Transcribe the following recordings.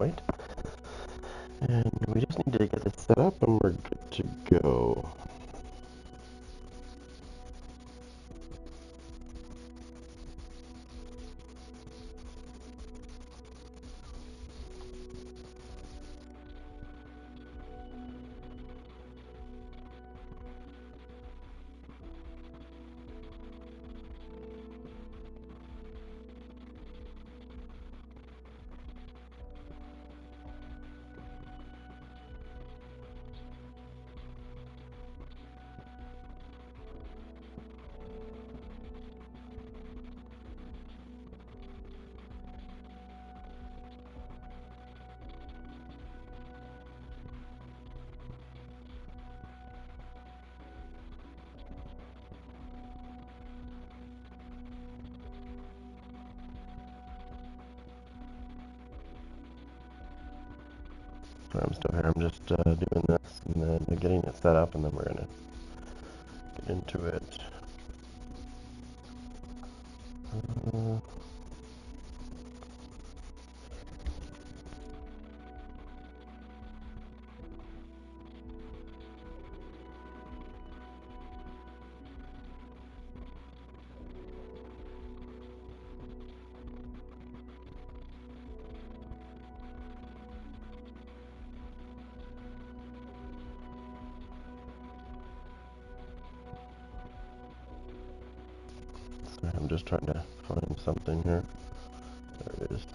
Breakpoint. And we just need to get this set up and we're good to go. I'm still here. I'm just doing this and then getting it set up, and then we're gonna get into it. Sorry, I'm just trying to find something here. There it is.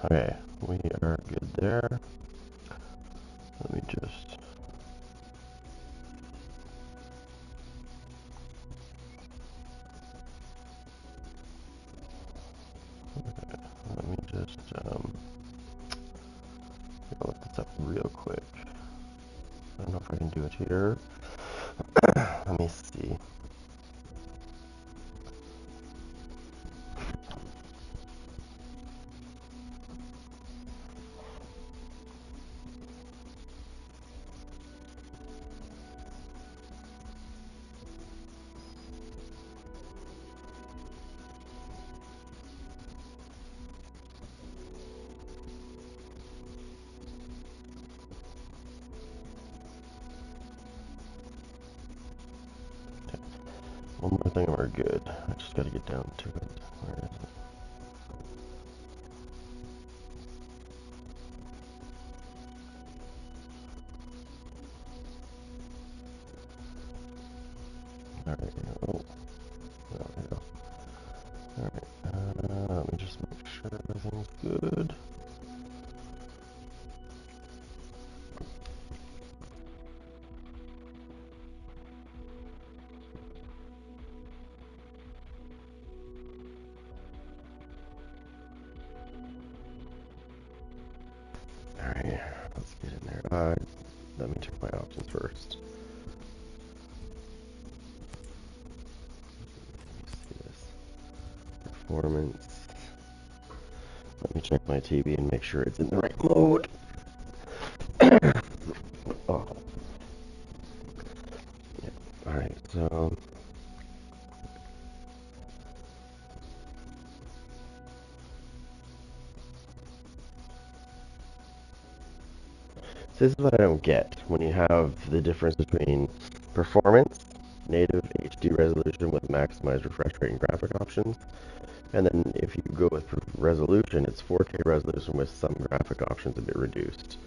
Okay, we are good there. Let me just... Let me just look this up real quick. I don't know if I can do it here. Let me see. One more thing and we're good. I just gotta get down to it. Where is it? Alright, oh, there we go. Alright, let me just make sure everything's good. Alright, let's get in there. Let me check my options first. Let me see this. Performance. Let me check my TV and make sure it's in the right mode. Oh. Yeah. Alright, so... This is what I don't get when you have the difference between performance, native HD resolution with maximized refresh rate and graphic options, and then if you go with resolution, it's 4K resolution with some graphic options a bit reduced.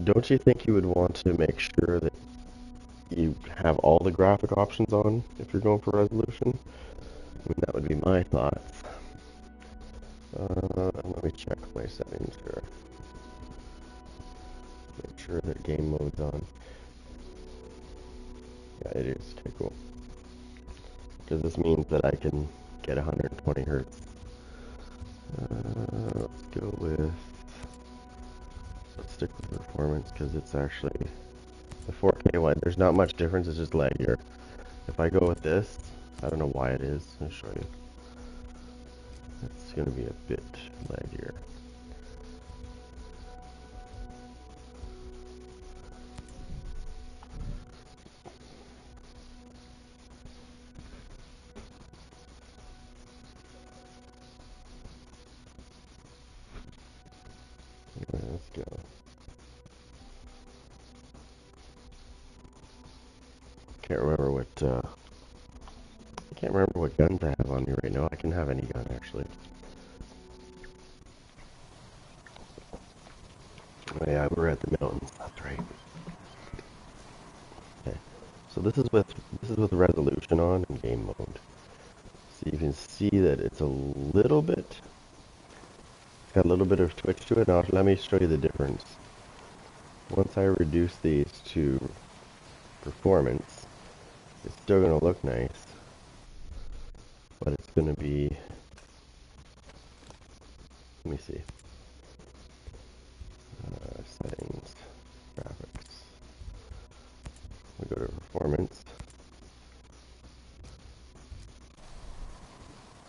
Don't you think you would want to make sure that you have all the graphic options on if you're going for resolution? I mean, that would be my thoughts. Let me me check my settings here. Make sure that game mode's on. Yeah, it is. Okay, cool. Because this means that I can get 120 hertz. Let's go with... Let's stick with performance because it's actually... The 4K one, there's not much difference, it's just laggier. If I go with this, I don't know why it is. I'll show you. It's going to be a bit laggier. Let's go. Can't remember what guns I have on me right now. I can have any gun actually. Oh yeah, we're at the mountains. That's right. Okay, so this is with resolution on and game mode. So you can see that it's a little bit. It's got a little bit of twitch to it. Now let me show you the difference. Once I reduce these to performance, it's still going to look nice, but it's going to be, let me see, settings, graphics, we go to performance,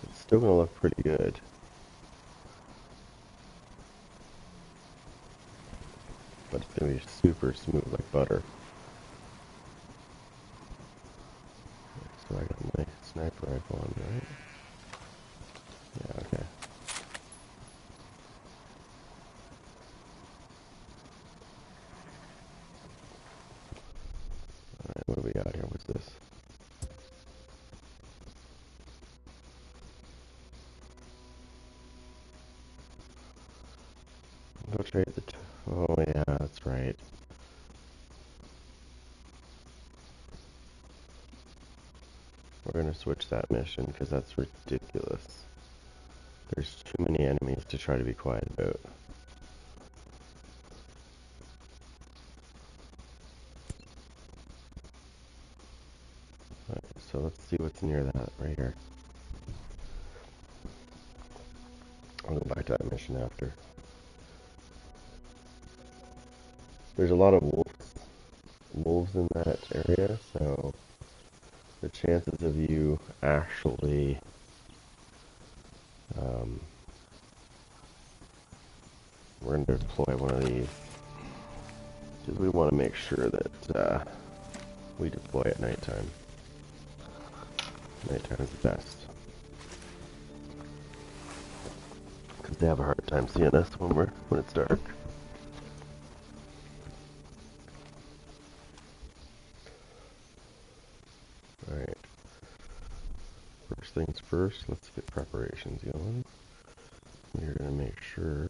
it's still going to look pretty good, but it's going to be super smooth like butter. So I got my sniper rifle on, right? Yeah, okay. Alright, what do we got here? What's this? Infiltrate the... Oh yeah, that's right. We're going to switch that mission because that's ridiculous. There's too many enemies to try to be quiet about. Alright, so let's see what's near that right here. I'll go back to that mission after. There's a lot of wolves in that area, so the chances of you actually we're going to deploy one of these because we want to make sure that we deploy at nighttime. Nighttime is the best because they have a hard time seeing us when it's dark. Alright. First things first, let's get preparations going. We're going to make sure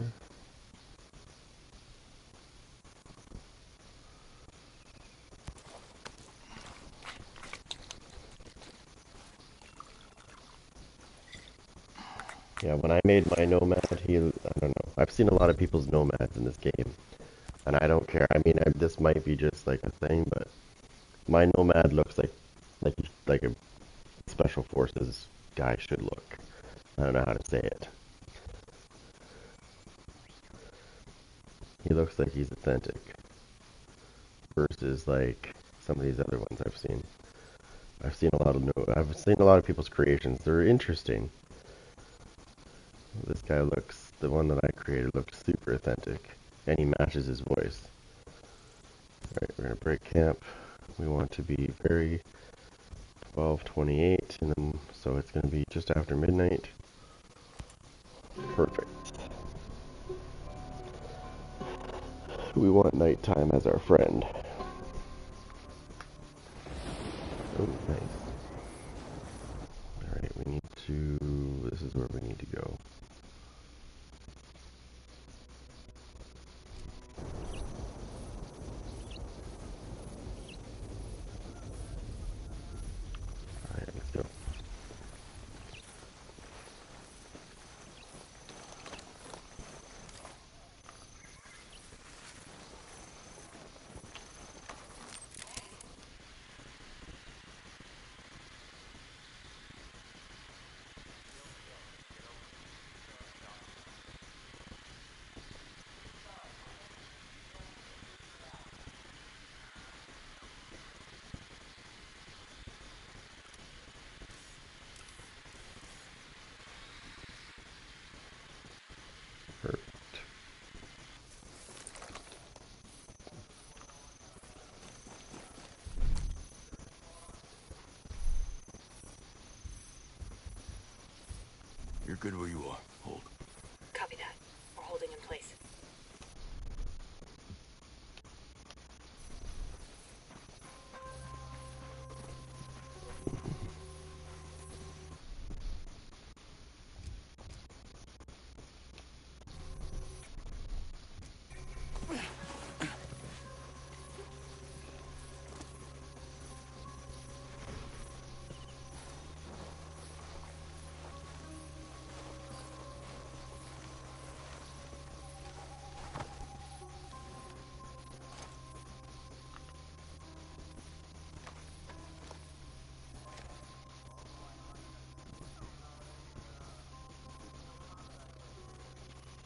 yeah, when I made my nomad, I don't know. I've seen a lot of people's nomads in this game, and I don't care. I mean, this might be just like a thing, but my nomad looks like a special forces guy should look. I don't know how to say it. He looks like he's authentic versus like some of these other ones I've seen. I've seen a lot of people's creations. They're interesting. This guy the one that I created looks super authentic, and he matches his voice. Alright, we're going to break camp. We want to be very 12:28, and then so it's going to be just after midnight. Perfect. We want nighttime as our friend. Oh, nice. Alright, this is where we need to go. Alright, let's go. good where you are. Hold. Copy that. We're holding in place.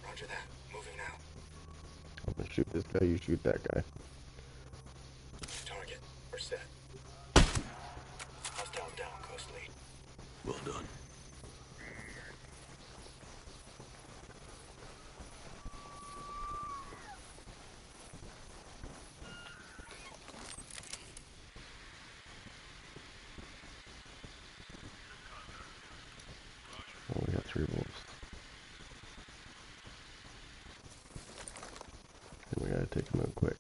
Roger that. Moving now. I'm gonna shoot this guy, you shoot that guy. Target. We're set. Hostiles down, Ghost Lead. Well done. Oh, we got 3 wolves. And we gotta take them out quick.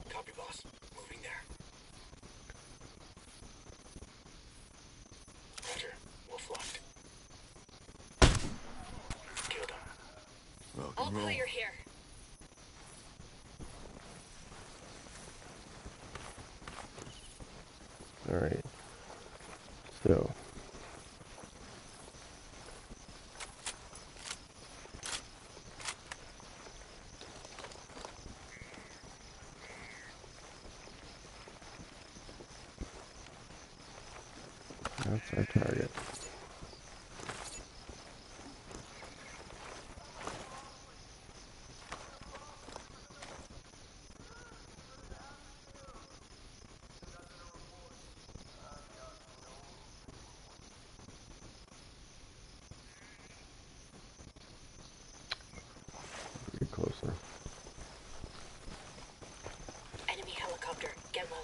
Copy, boss. Moving there. Roger. Wolf locked. Killed him. Rock All and roll. clear here. Alright. So. That's our target. Get closer. Enemy helicopter. Get low.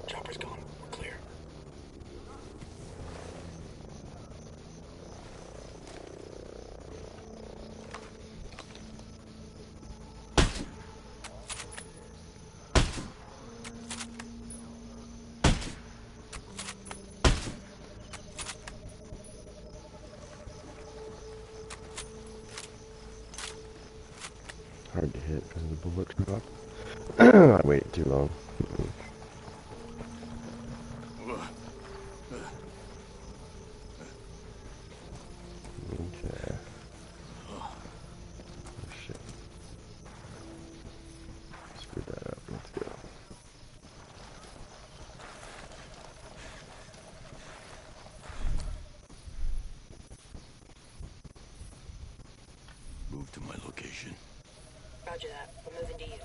Chopper's gone. We're clear. Hard to hit because of the bullet drop. I waited too long. Okay. Oh shit. Screwed that up. Let's go. Move to my location. Roger that. We're moving to you.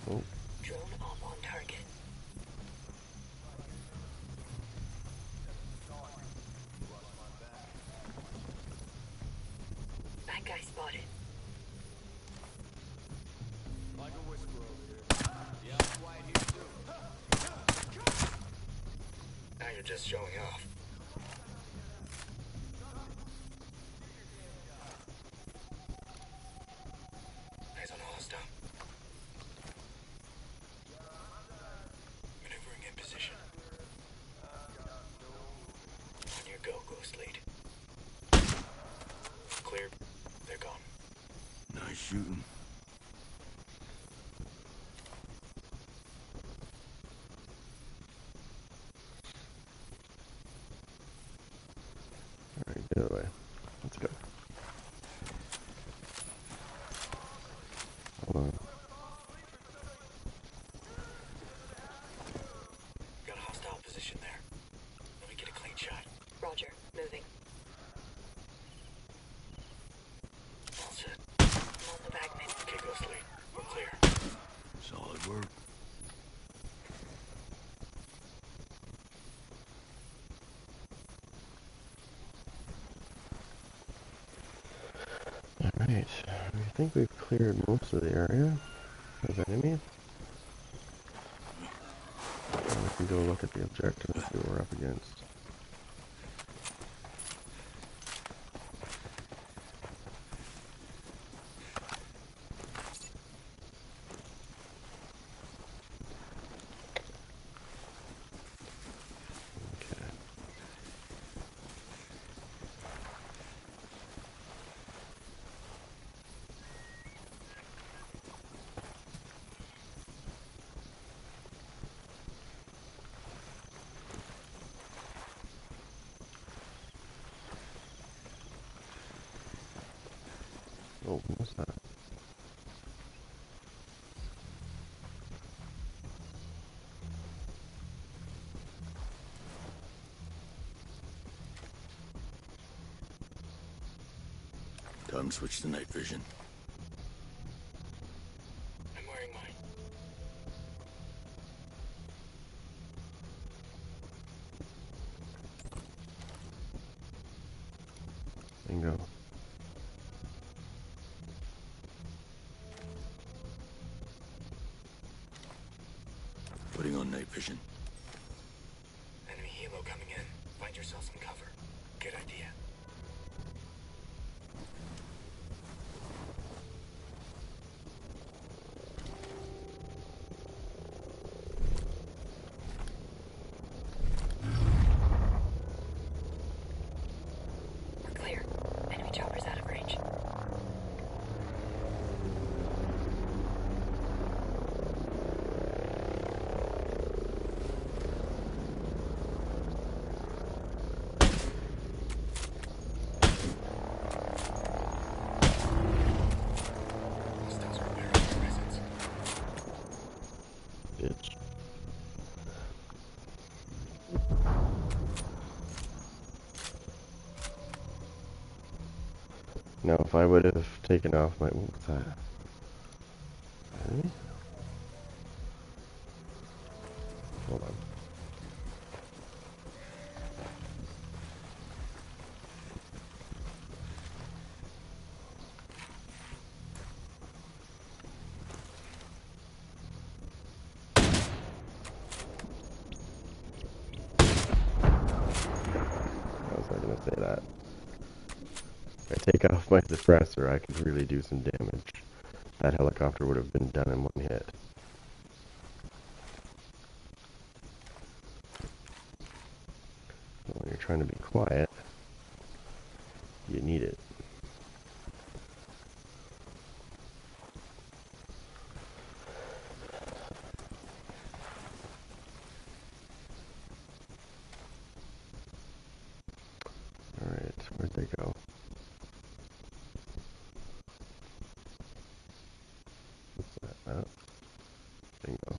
Oh, Drone up on target. Bad guy spotted. Now you're just showing off. Eyes on a hostile. Maneuvering in position. On your go, Ghost Lead. Clear. They're gone. Nice shooting. Good work. Alright, I think we've cleared most of the area of enemies. And we can go look at the objective and see what we're up against. Okay. Oh, what's that? Time to switch to night vision. I'm wearing mine. Bingo. Putting on night vision. Enemy helo coming in. Find yourself some cover. Good idea. We're clear. Enemy chopper's out of range. Hostiles are aware of your presence. Bitch. Now, if I would have taken off my... What's that? Enemy? Hold on. I was not gonna say that. If I take off my suppressor, I could really do some damage. That helicopter would have been done in one hit. When you're trying to be quiet, you need it. Alright, where'd they go? What's that? Oh, bingo.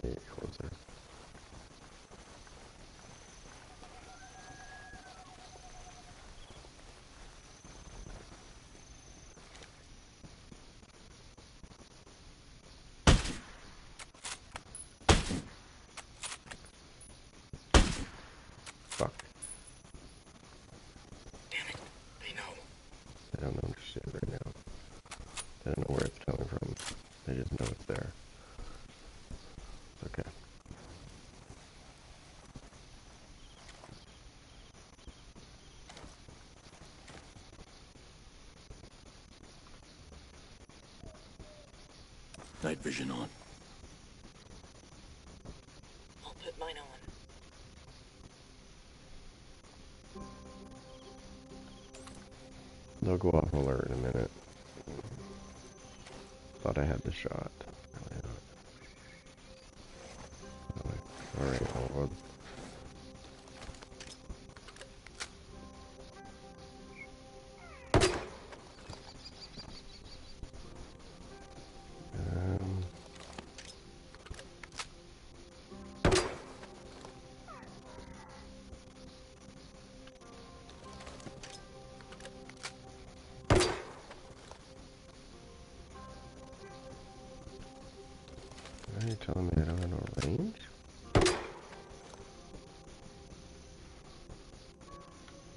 Hey, closer. Fuck. Damn it. They know. I don't know shit right now. I don't know where it's coming from. I just know it's there. It's okay. Night vision on. I'll put mine on. They'll go off alert in a minute. Thought I had the shot. Alright, well, telling me I don't have no range?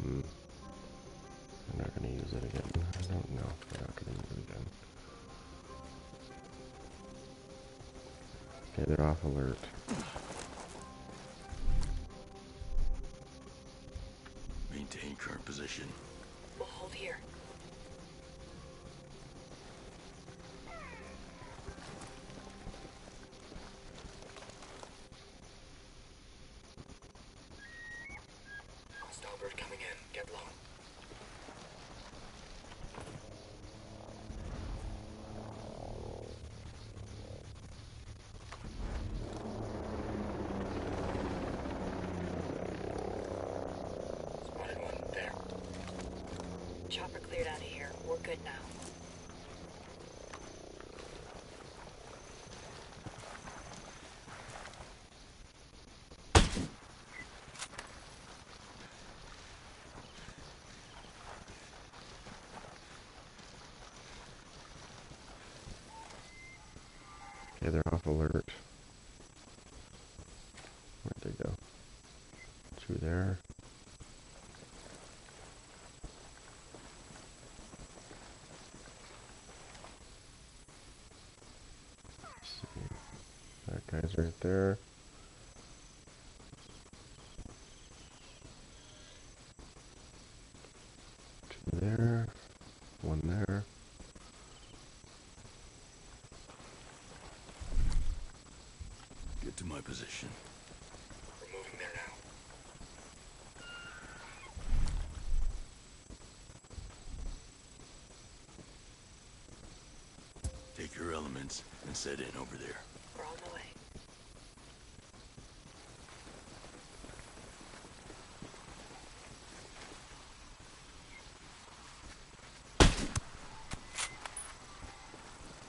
I'm not gonna use it again. I don't know. I'm not gonna use it again. Okay, they're off alert. Maintain current position. We'll hold here. Starboard coming in. Get low. Spotted one. There. Chopper cleared out of here. We're good now. Okay, they're off alert. Where'd they go? Through there. Let's see. That guy's right there. Two there. One there. Get to my position. We're moving there now. Take your elements and set in over there. We're on the way.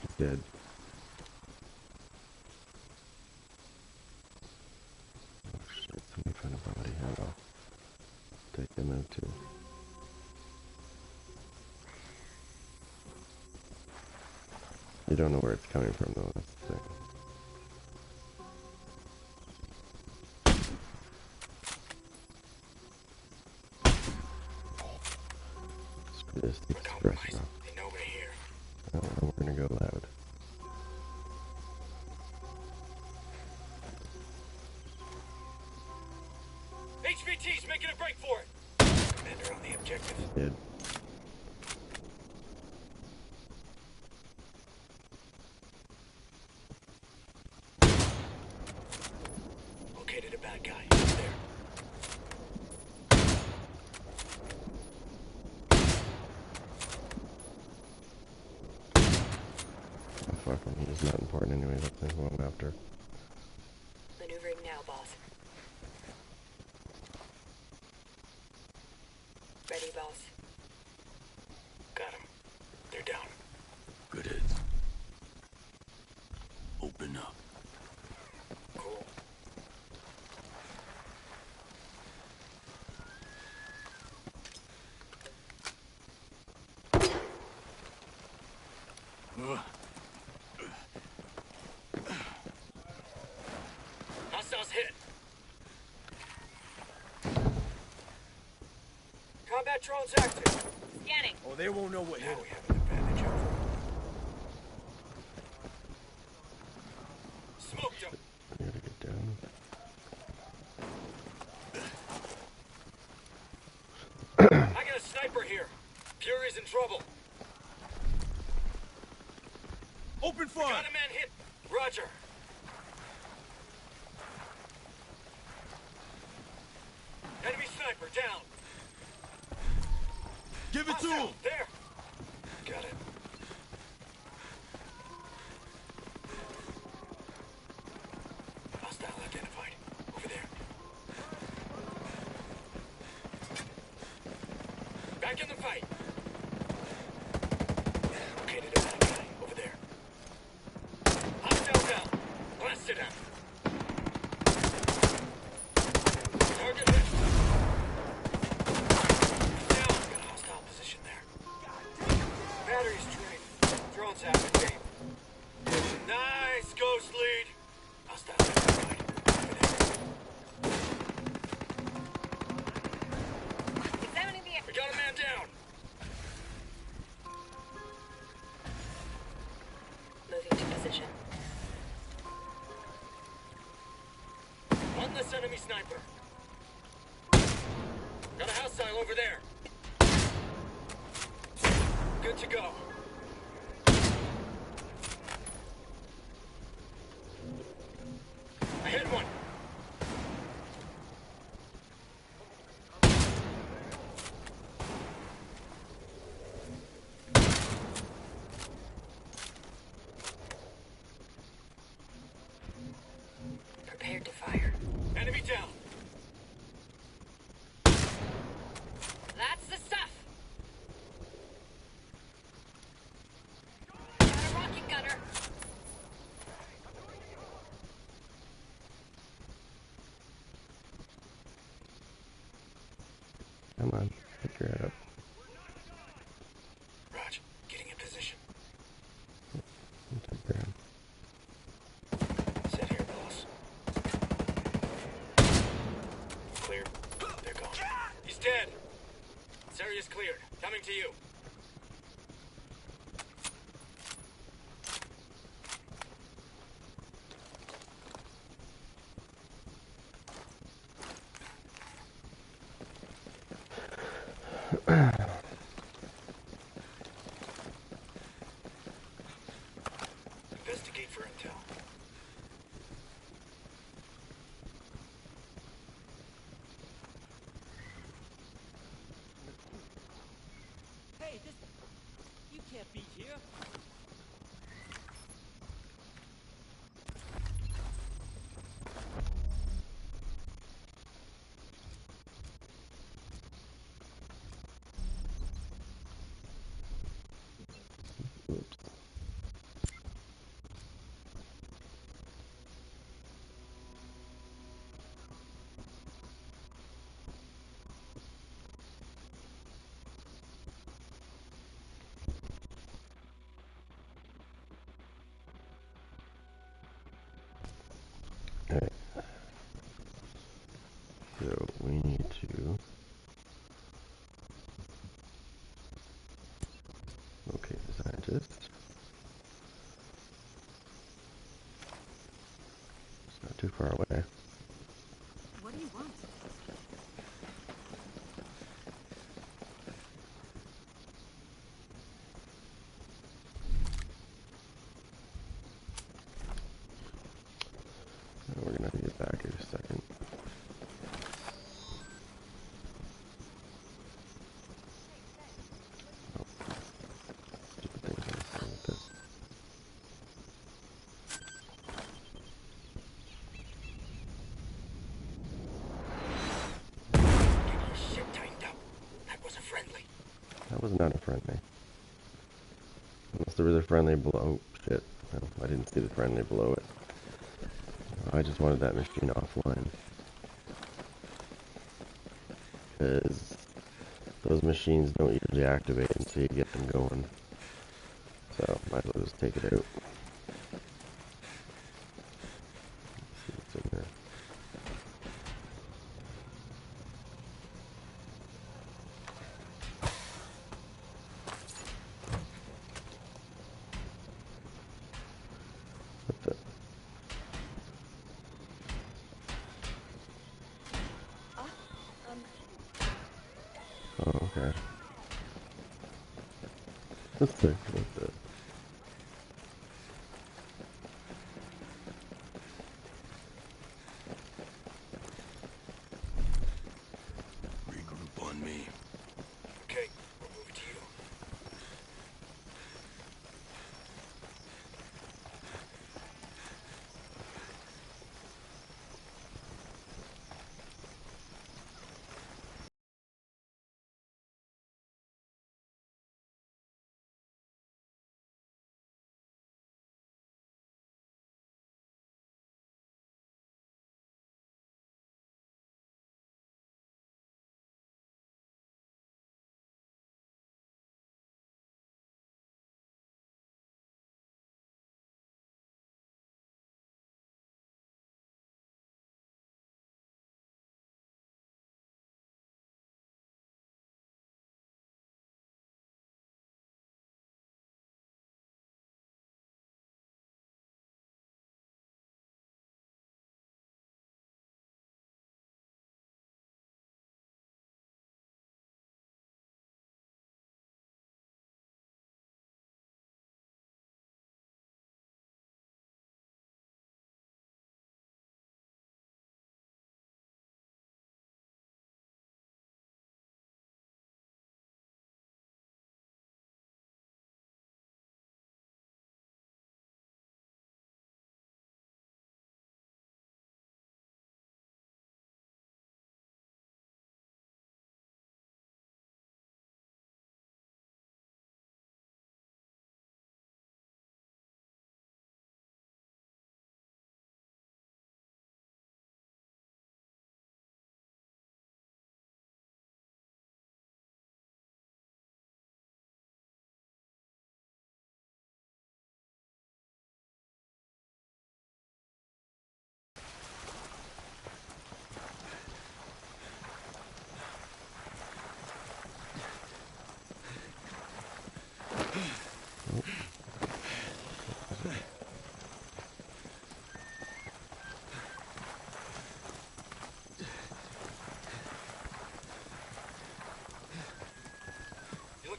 He's dead. Oh shit, somebody found a body. I'll take them out too. You don't know where it's coming from though, that's the thing. Screw this, the We're express compromised. off. They know we're here. Oh, we're gonna go loud. HVT's making a break for it. Commander on the objective. Did. Located a bad guy. There. Oh fuck him, he's not important anyway, that's who I'm after. Maneuvering now, boss. Ready, boss. Got him. They're down. Good heads. Open up. Cool. Hostiles hit. Combat drones active. Scanning. Oh, they won't know what Now hit we have an advantage over them. Smoked them. I gotta get down. I got a sniper here. Fury's in trouble. Open fire! Got a man hit. Roger. Enemy sniper down. Give it to Hostile, him! there. Got it. Hostile identified. Over there. Back in the fight. Located a bad guy. Over there. Hostile down. Blasted out. Target hit. Down. Got a hostile position there. Batteries drained. Drones have the game. Nice, Ghost Lead. All over there. Good to go. I hit one. Prepared to fire. Enemy down. That's the stuff! Got a rocket gunner. Come on, pick your head up. Raj, getting in position. Take your head. Sit here, boss. Clear. They're gone. He's dead. This area's cleared. Coming to you. Investigate for intel. Hey, this... You can't be here. Oops. Alright. So we need to locate the scientist. It's not too far away. What do you want? We're gonna have to get back in a second. Oh. Stupid things on the phone with this. Get your shit tightened up. That was a friendly. That was not a friendly. Unless there was a friendly below. Oh, shit. No, I didn't see the friendly below it. I just wanted that machine offline. Because those machines don't usually activate until you get them going. So, might as well just take it out. Let's see what's in there. What the? Oh, okay. Let's take a look at that.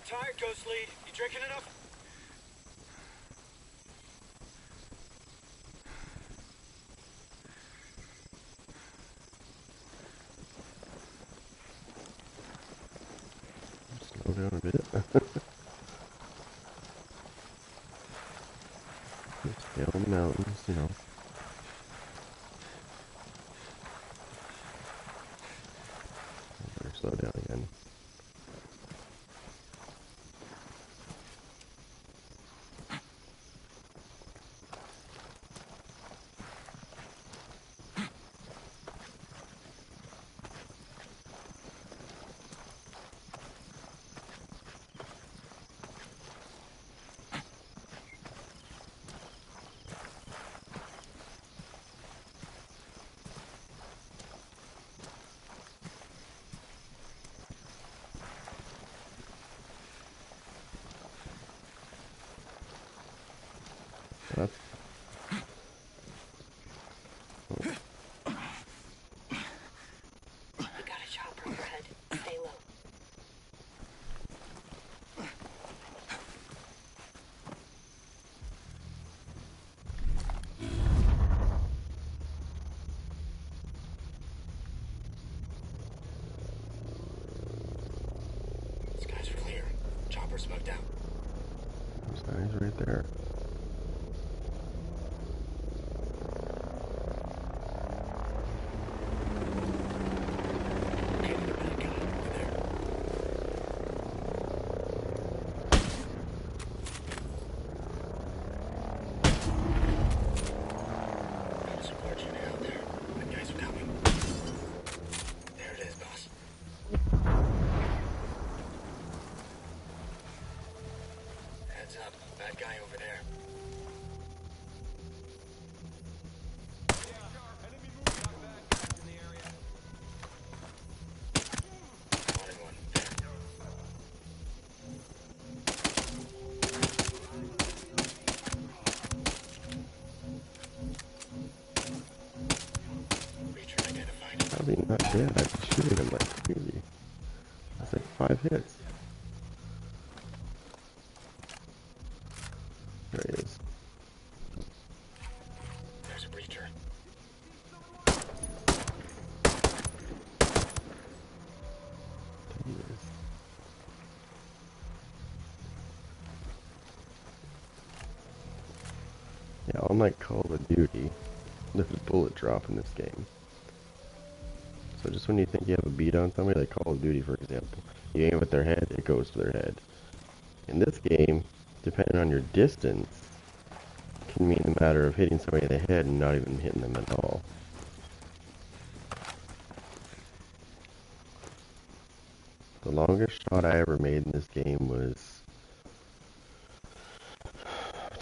tired, Ghost Lead? You drinking enough? Slow down a bit. Stay on the mountains, you know. Better slow down again. That's We got a chopper overhead. Stay low. Skies are clear. Chopper smoked out. those guys right there. Okay, another bad guy over there. I'll support you out there. The guys are coming. There it is, boss. Heads up. Bad guy over there. Spotted one. There. Creature identified. How's he not dead? I've been shooting him like crazy. That's like 5 hits. There he is. There's a breacher. Jesus. Yeah, unlike Call of Duty, there's a bullet drop in this game. So just when you think you have a beat on somebody, like Call of Duty for example, you aim at their head, it goes to their head. In this game, depending on your distance, can mean a matter of hitting somebody in the head and not even hitting them at all. The longest shot I ever made in this game was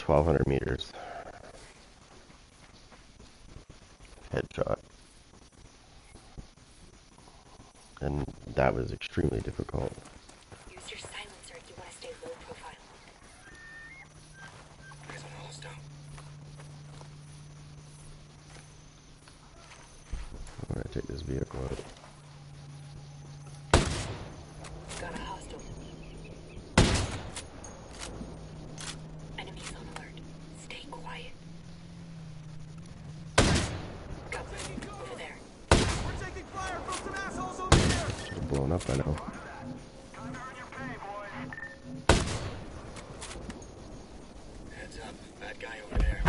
1,200 meters. Headshot. And that was extremely difficult. Use your silencer if you want to stay low profile. Eyes on the hostile. I'm gonna take this vehicle out. Got a hostile. Enemies on alert. Stay quiet. Got one. Over there. We're taking fire from some assholes over here! Should have blown up by now. Heads up. Bad guy over there.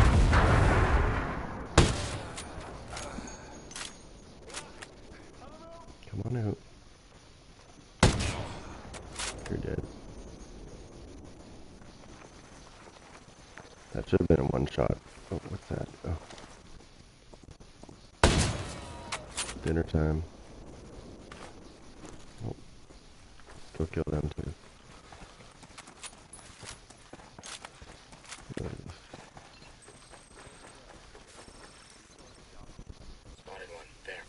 Come on out. You're dead. That should have been a one shot. Oh, what's that? Oh. Dinner time. Oh. Go kill them too. Spotted one. There.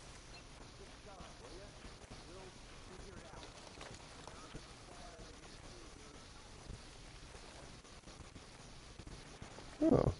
Oh.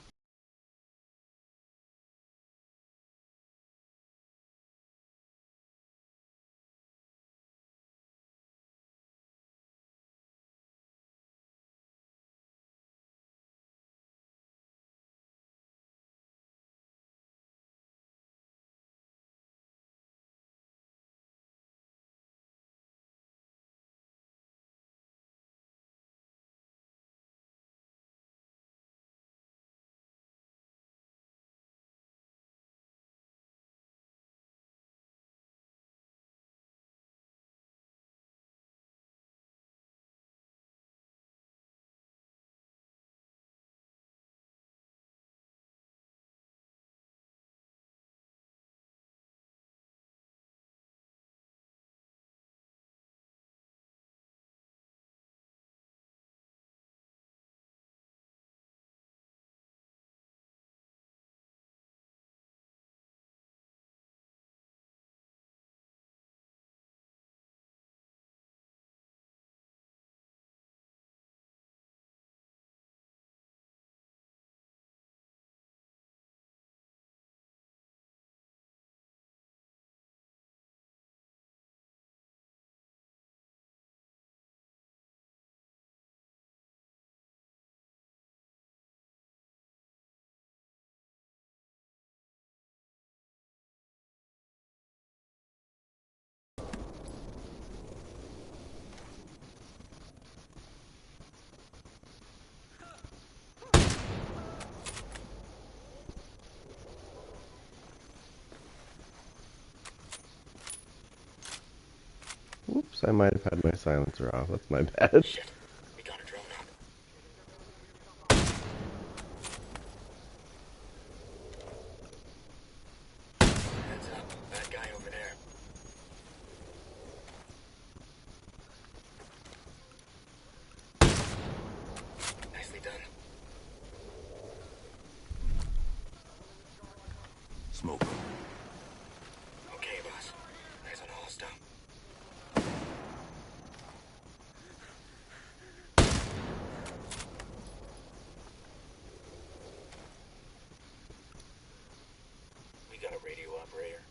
Oops, I might have had my silencer off. That's my bad. Shit. We got a drone up. Heads up. That guy over there. Nicely done. Smoke 'em. Okay, boss. Eyes on a hostile. We got a radio operator.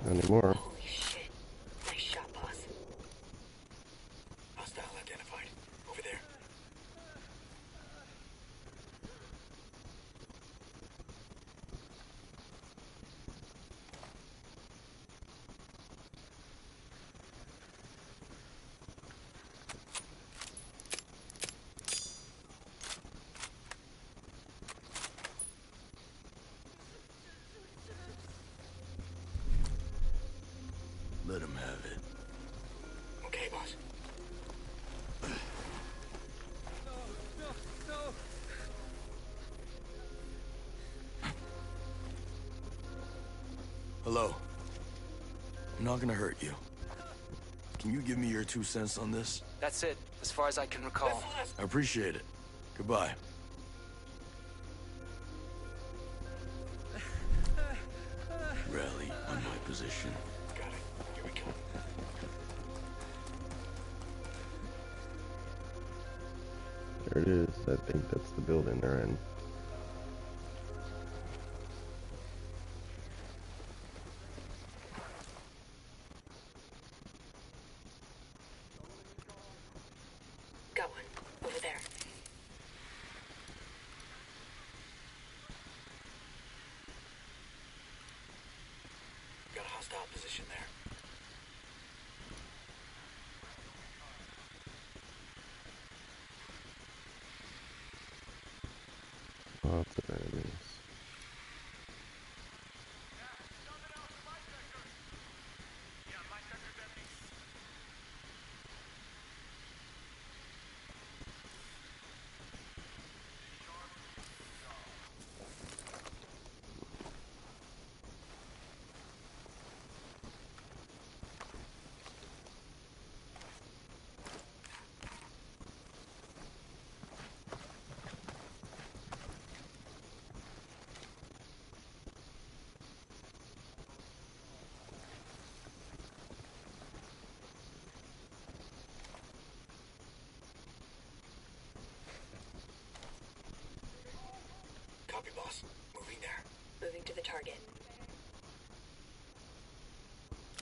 Not anymore. Holy shit. Nice shot, boss. Hostile identified. Over there. Let him have it. Okay, boss. Hello. I'm not gonna hurt you. Can you give me your 2 cents on this? That's it, as far as I can recall. I appreciate it. Goodbye. Rally on my position. Got it. Here we go. There it is. I think that's the building they're in. Got one. Over there. Got a hostile position there. Lots of enemies. Copy, boss. Moving there. Moving to the target.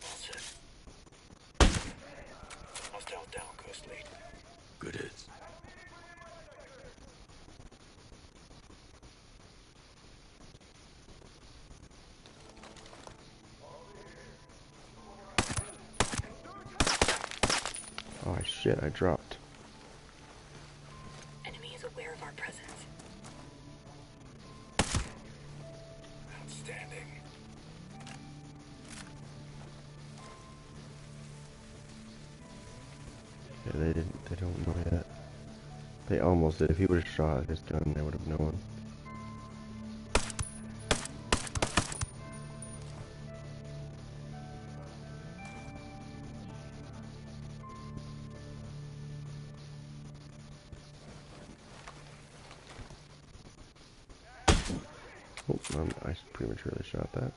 All set. Hostile down, Ghost Lead. Good hits. Oh shit, I dropped. Enemy is aware of our presence. Outstanding. Yeah, they don't know yet. They almost did. If he would have shot his gun, they would have known. Oh, I prematurely shot that.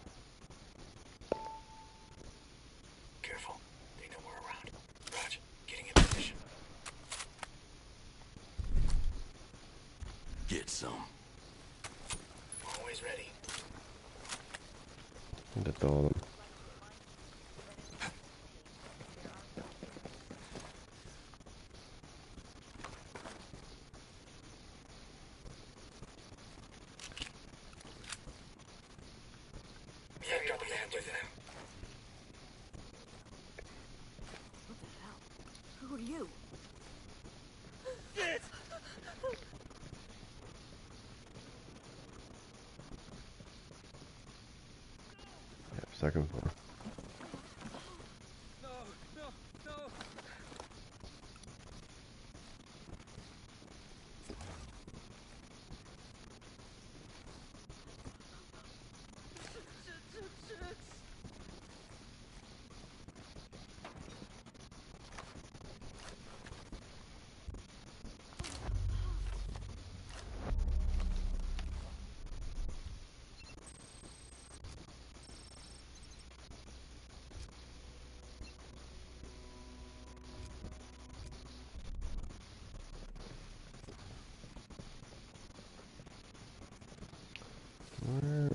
Careful. They know we're around. Raj, getting in position. Get some. Always ready. That's all of them. Yeah, drop your hands with them. What the hell? Who are you? second floor. No, no, no. Shit.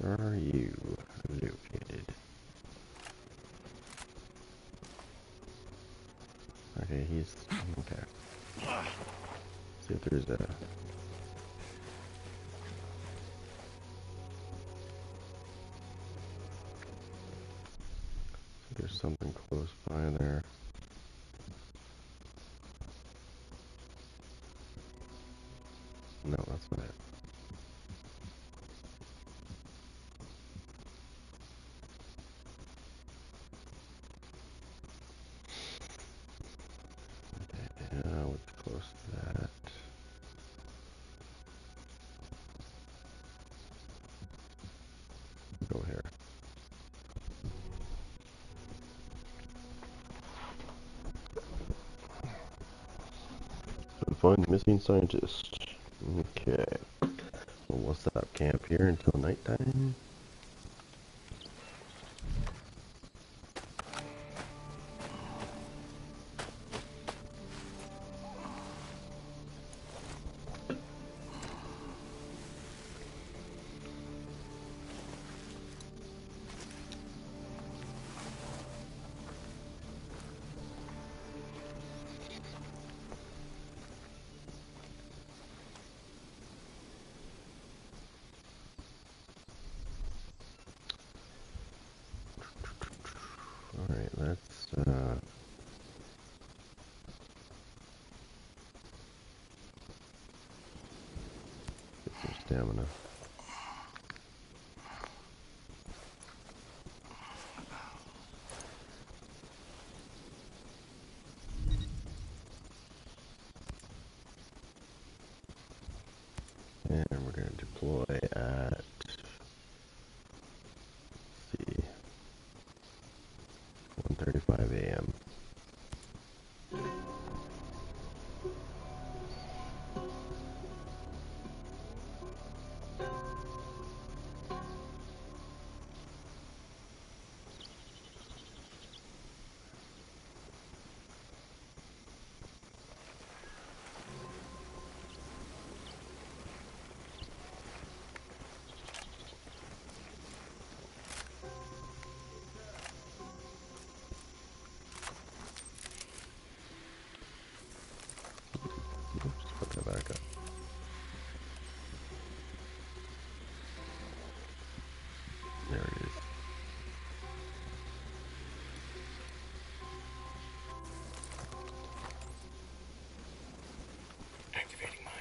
Where are you located? Okay, he's okay. See if there's a. There's something close by there. No, that's not it. Yeah, what's close to that? Go here. So find the missing scientist. Okay. Well, we'll set up camp here until nighttime. Alright, let's get some stamina. And we're going to deploy at, let's see, 1:35 a.m. Oops, put that back up. There it is. Activating mine.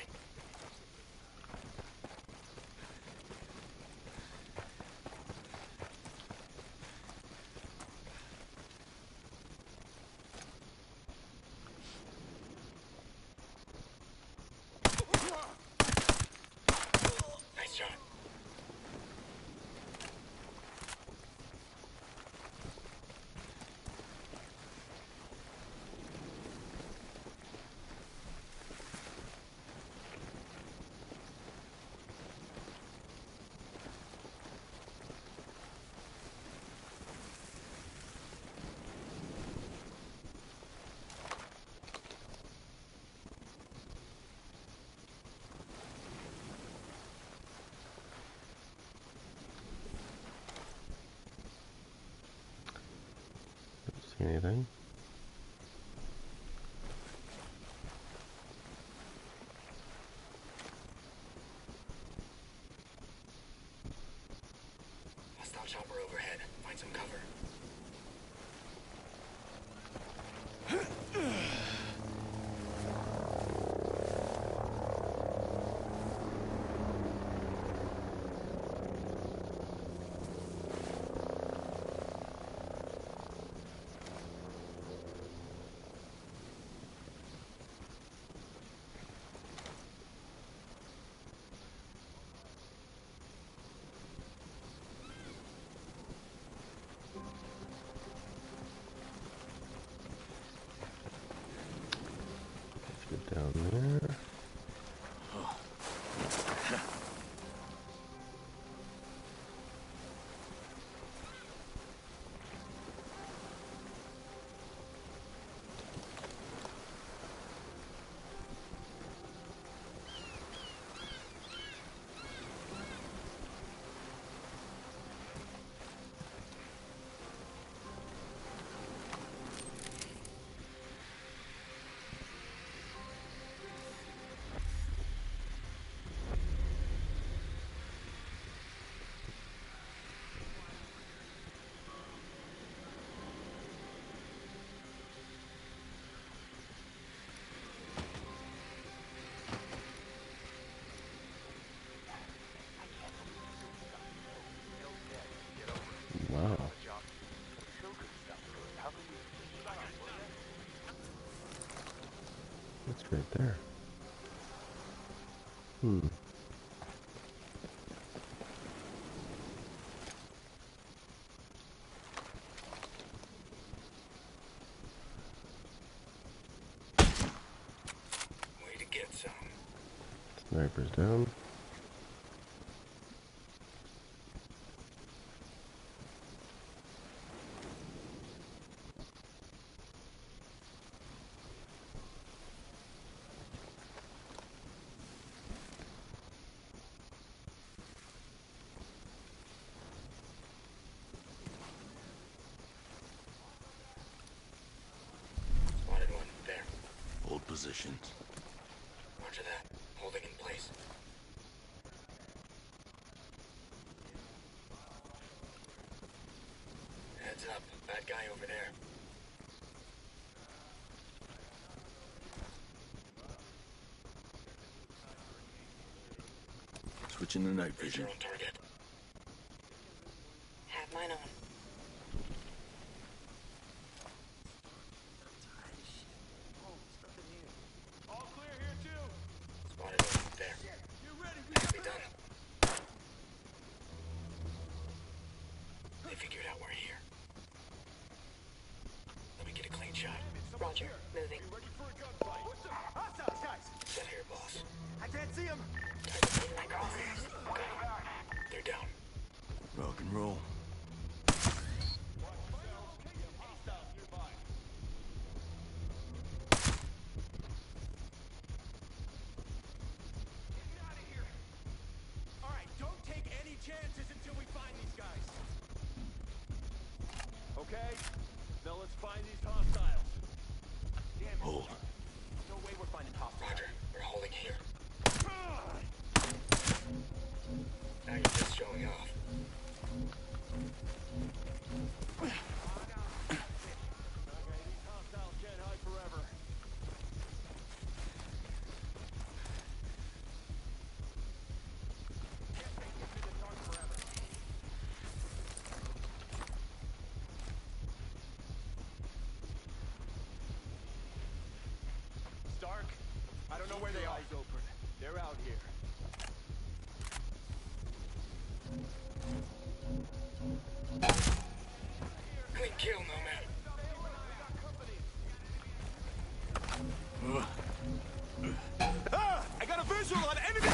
Nice shot. Don't see anything. Hostile chopper overhead. Find some cover. Straight there. Hmm. Way to get some. Sniper's down. Spotted one. There. Hold positions. Roger that. Holding in place. Heads up. Bad guy over there. Switching to night vision. You're on target. Have mine on. All clear here too. Spotted one. There. You ready? Nicely done. They figured out we're here. Let me get a clean shot. Roger. Moving. Ready for a gunfight? What's up? Hostiles, guys. Set here, boss. I can't see him. In my crosshairs. They're down. Rock and roll. All right, don't take any chances until we find these guys. Okay, now let's find these hostiles. Damn it. Hold. No way we're finding hostiles. Roger. We're holding here. Now you're just showing off. Okay, these hostiles can't hide forever. Can't take this in the dark forever. Stark, I don't know where they are. Eyes open. They're out here. Clean kill, Nomad. I got a visual on enemy!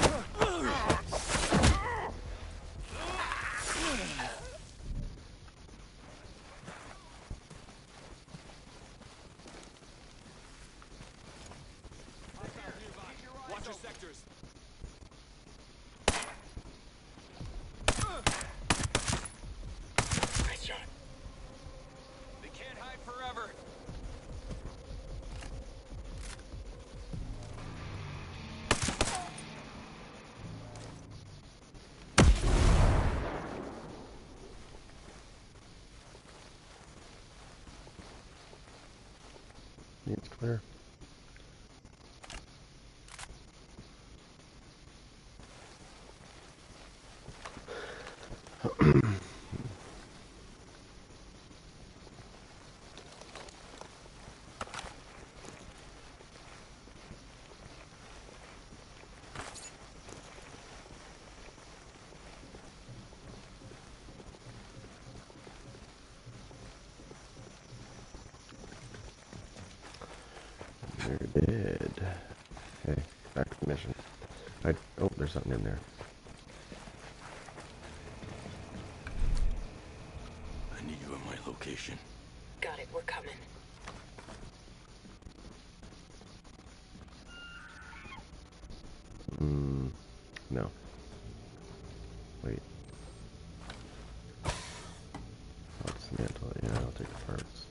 Watch your sectors. Nice shot. They can't hide forever. It's clear. You're dead. Okay, back to the mission. Oh, there's something in there. I need you at my location. Got it. We're coming. No. Wait. I'll dismantle it. Yeah, I'll take the parts.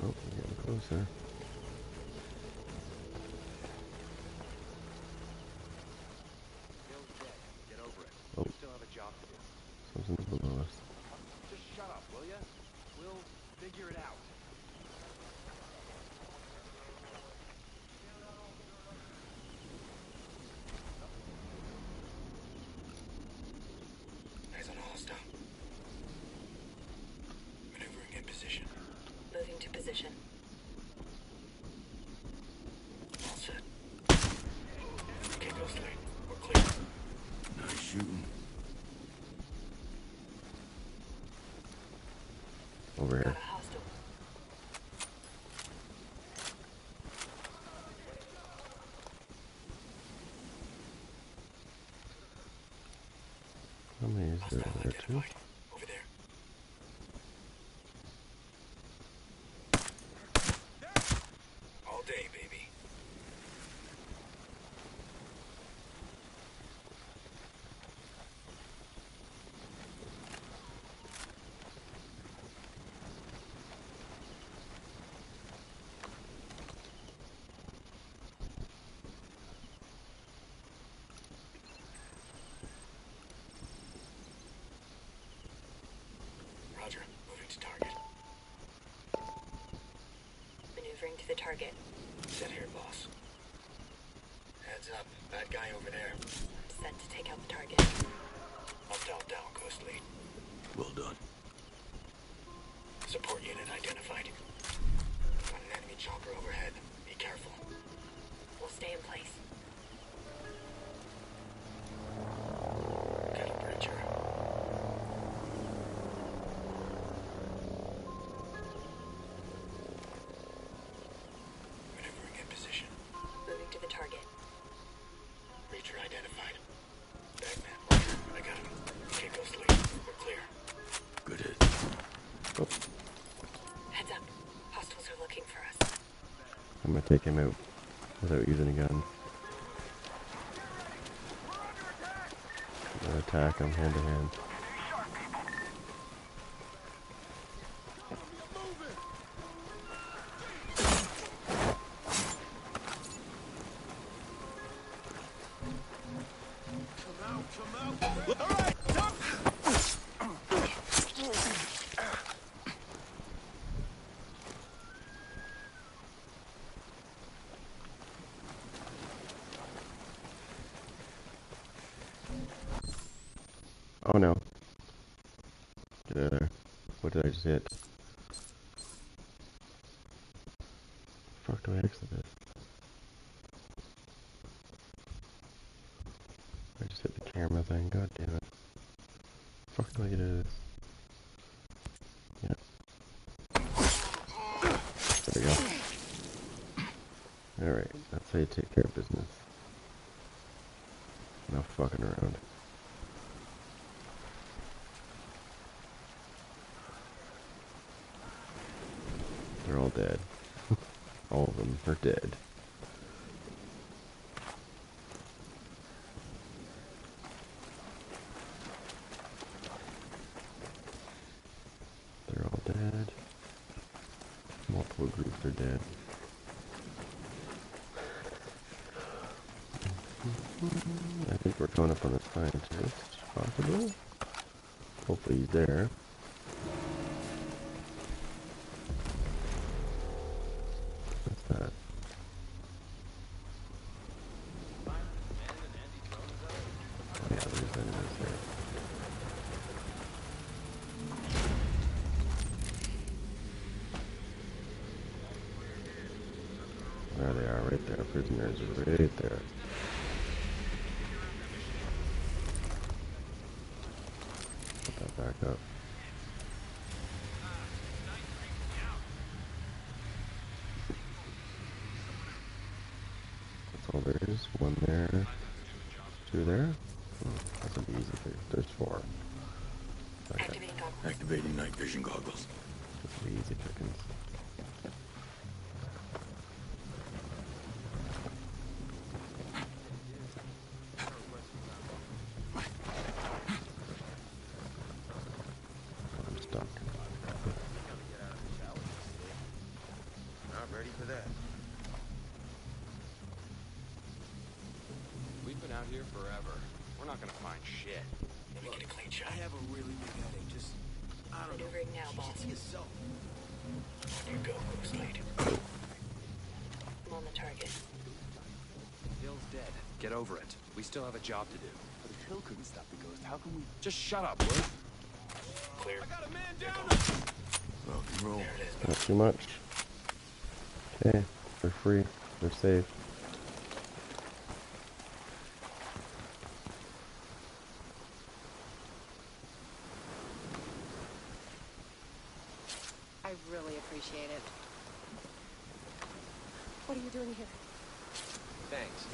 Oh, we're getting closer. Bill's dead. Get over it. Oh. We still have a job to do. Something's below us. Just shut up, will ya? We'll figure it out. Eyes on a hostile. Maneuvering in position. Moving to position. All set. Okay, Ghost Lane. We're clear. Nice shooting. Over Got here. a hostile. How many is there? Hostile There are two? identified. Over there. All day, baby. Roger. Moving to target. Maneuvering to the target. Set here, boss. Heads up. Bad guy over there. I'm set to take out the target. Up, down, Ghost Lead. Well done. Support unit identified. Got an enemy chopper overhead. Be careful. We'll stay in place. Got a breacher. Maneuvering in position. Moving to the target. Breacher identified. Bagman, Roger. I got him. Okay, Ghost Lead. We're clear. Good hit. Oh, Heads up. Hostiles are looking for us. I'm gonna take him out without using a gun. I'm gonna attack him hand to hand. Oh no. Get out of there. What did I just hit? Fuck do I exit this? I just hit the camera thing, god damn it. Fuck do I get out of this? Yep. There we go. Alright, that's how you take care of business. No fucking around. They're all dead. All of them are dead. They're all dead. Multiple groups are dead. I think we're going up on the scientist, possible. Hopefully he's there. What's that? Oh yeah, there's enemies there. There they are, right there. Prisoners are right there. Put that back up. That's all there is. One there. Two there. Oh, that's an easy fix. There's four. Okay. Activating goggles. Activating night vision goggles. That's the easy pickings. I'm stuck. not ready for that. We've been out here forever. We're not gonna find shit. Let me get a clean shot. I have a really big headache. Just, I don't know. Maneuvering now, boss. See yourself. On you go, Ghost Lead. I'm on the target. Hill's dead. Get over it. We still have a job to do. But if Hill couldn't stop the ghost, how can we? Just shut up, will you? Clear. I got a man down. Rock and roll. There it is. Not too much. Okay, they're free. They're safe. I really appreciate it. What are you doing here? Thanks.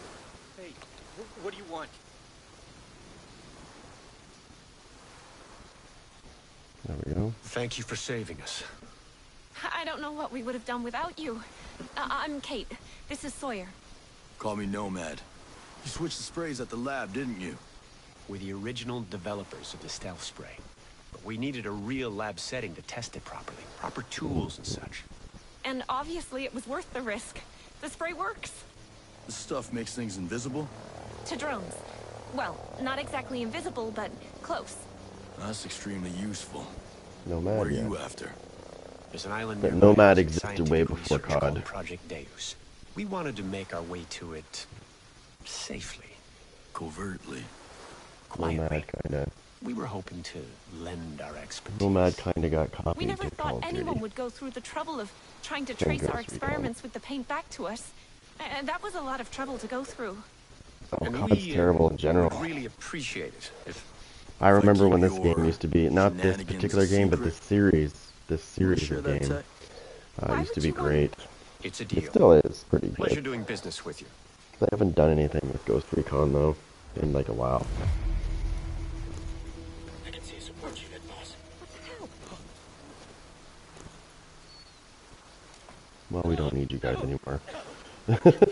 Hey, what do you want? There we go. Thank you for saving us. I don't know what we would have done without you. I'm Kate. This is Sawyer. Call me Nomad. You switched the sprays at the lab, didn't you? We're the original developers of the stealth spray. But we needed a real lab setting to test it properly. Proper tools and such. And obviously it was worth the risk. The spray works. This stuff makes things invisible? To drones. Well, not exactly invisible, but close. That's extremely useful. Nomad, What are yeah. you after? There's an island But nearby Nomad using existed way scientific before research called COD. Project Deus. We wanted to make our way to it safely, Covertly. quietly. Nomad kinda. We were hoping to lend our expertise. Nomad kinda got copied. We never to Call thought of anyone Duty. would go through the trouble of trying to Same trace our Ghost Recon. experiments with the paint back to us. And that was a lot of trouble to go through. Oh, And COD's terrible in general. would really appreciate it if I remember when this keep game your used to be, not this shenanigans particular a game, but secret. this series Sure of that game. tech? Why Used to would be you want- great. it's a It deal. still is pretty Pleasure good. doing business with you. They haven't done anything with Ghost Recon though in like a while. I can see a support unit, boss. Well, we don't need you guys anymore. Spotted one.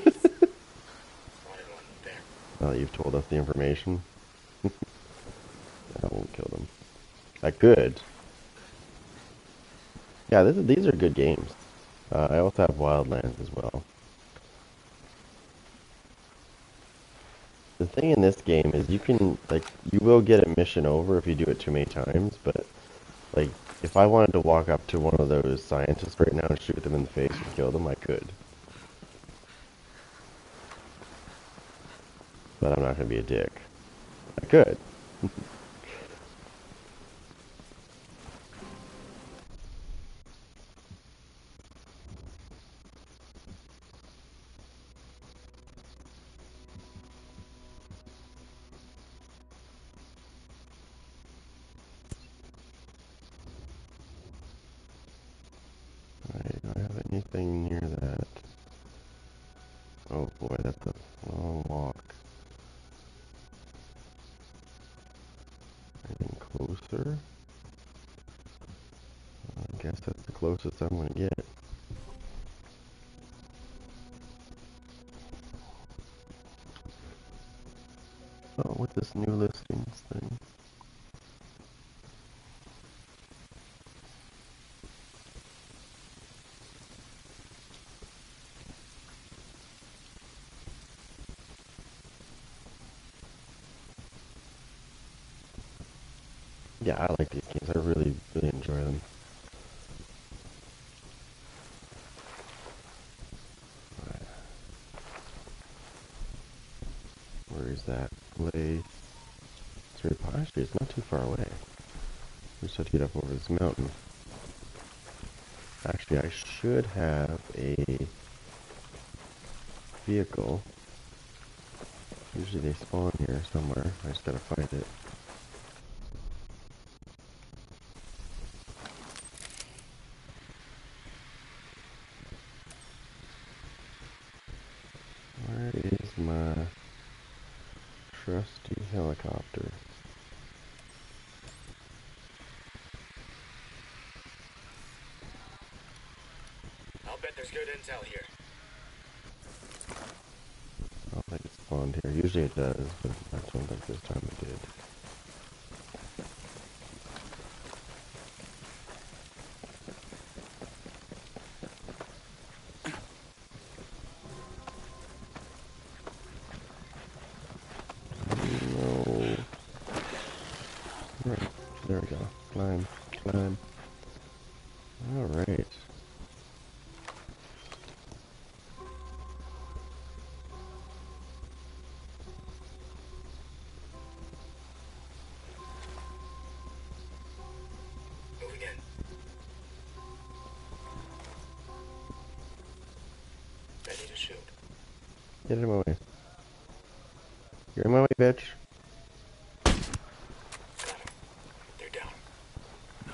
There. Now that you've told us the information. I won't kill them. I could. Yeah, these are good games. I also have Wildlands as well. The thing in this game is you will get a mission over if you do it too many times, but like if I wanted to walk up to one of those scientists right now and shoot them in the face and kill them, I could. But I'm not gonna be a dick. I could. Alright, do I have anything near that? Oh boy, that's a long walk. Anything closer? I guess that's the closest I'm gonna get. Oh, with this new listings thing. Yeah, I like these games. I really, really enjoy them. Alright. Where is that place? It's very actually, it's not too far away. We just have to get up over this mountain. Actually, I should have a vehicle. Usually they spawn here somewhere. I just gotta find it. Where is my trusty helicopter? I'll bet there's good intel here. I don't think it spawned here. Usually it does, but I don't think this time it did. Get in my way. You're in my way, bitch. Got him. They're down.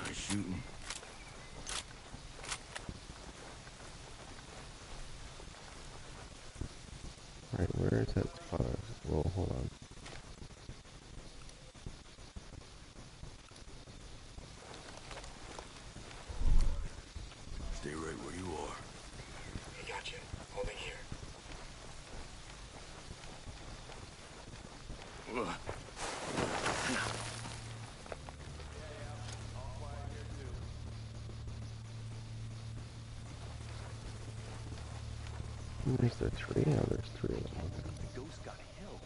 Nice shooting. Alright, where is that spot? Well, hold on. Stay right where you are. I got you. Holding here. There's the tree. Oh, there's three of them. Okay. The ghost got hill.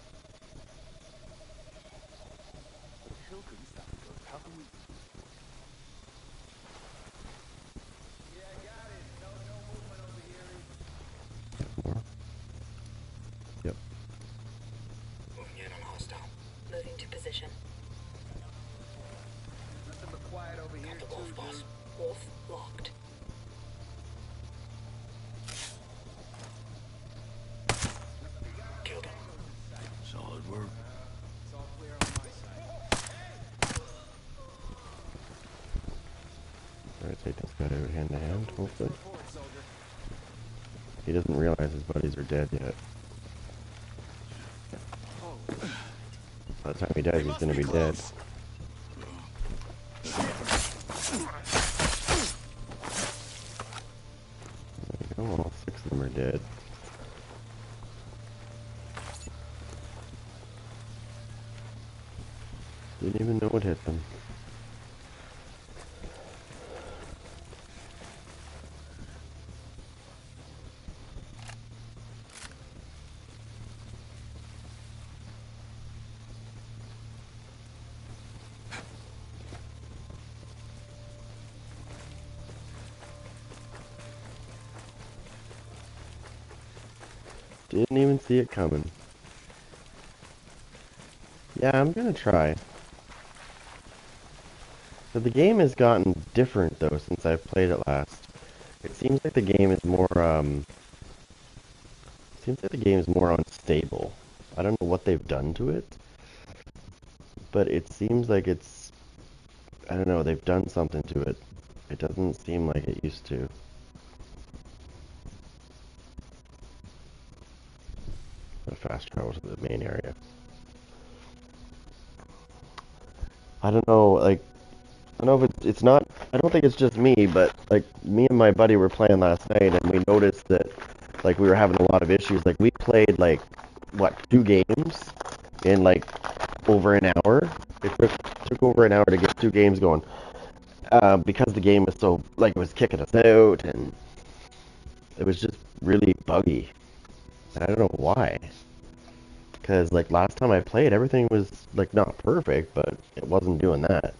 The hill couldn't stop the ghost. How can we? More. Yep. Moving in on hostile. Moving to position. Nothing but quiet over here, Got the too, wolf, boss. dude. Wolf locked. Killed him. Solid work. It's all clear on my side. Alright, take this guy out hand to hand, hopefully. Forward, soldier. He doesn't realize his buddies are dead yet. By the time he dies, he's gonna be dead. There we go, all 6 of them are dead. Didn't even know what hit them. Didn't even see it coming. Yeah, I'm gonna try. So the game has gotten different though since I've played it last. It seems like the game is more unstable. I don't know what they've done to it, but it seems like it's, I don't know, they've done something to it. It doesn't seem like it used to. A fast travel to the main area. I don't know, like, I don't know if it's not, I don't think it's just me, but, like, me and my buddy were playing last night, and we noticed that, like, we were having a lot of issues. Like, we played, like, what, 2 games in, like, over an hour? It took over an hour to get 2 games going. Because the game was so, like, it was kicking us out, and it was just really buggy. And I don't know why. Because, like, last time I played, everything was, like, not perfect, but it wasn't doing that.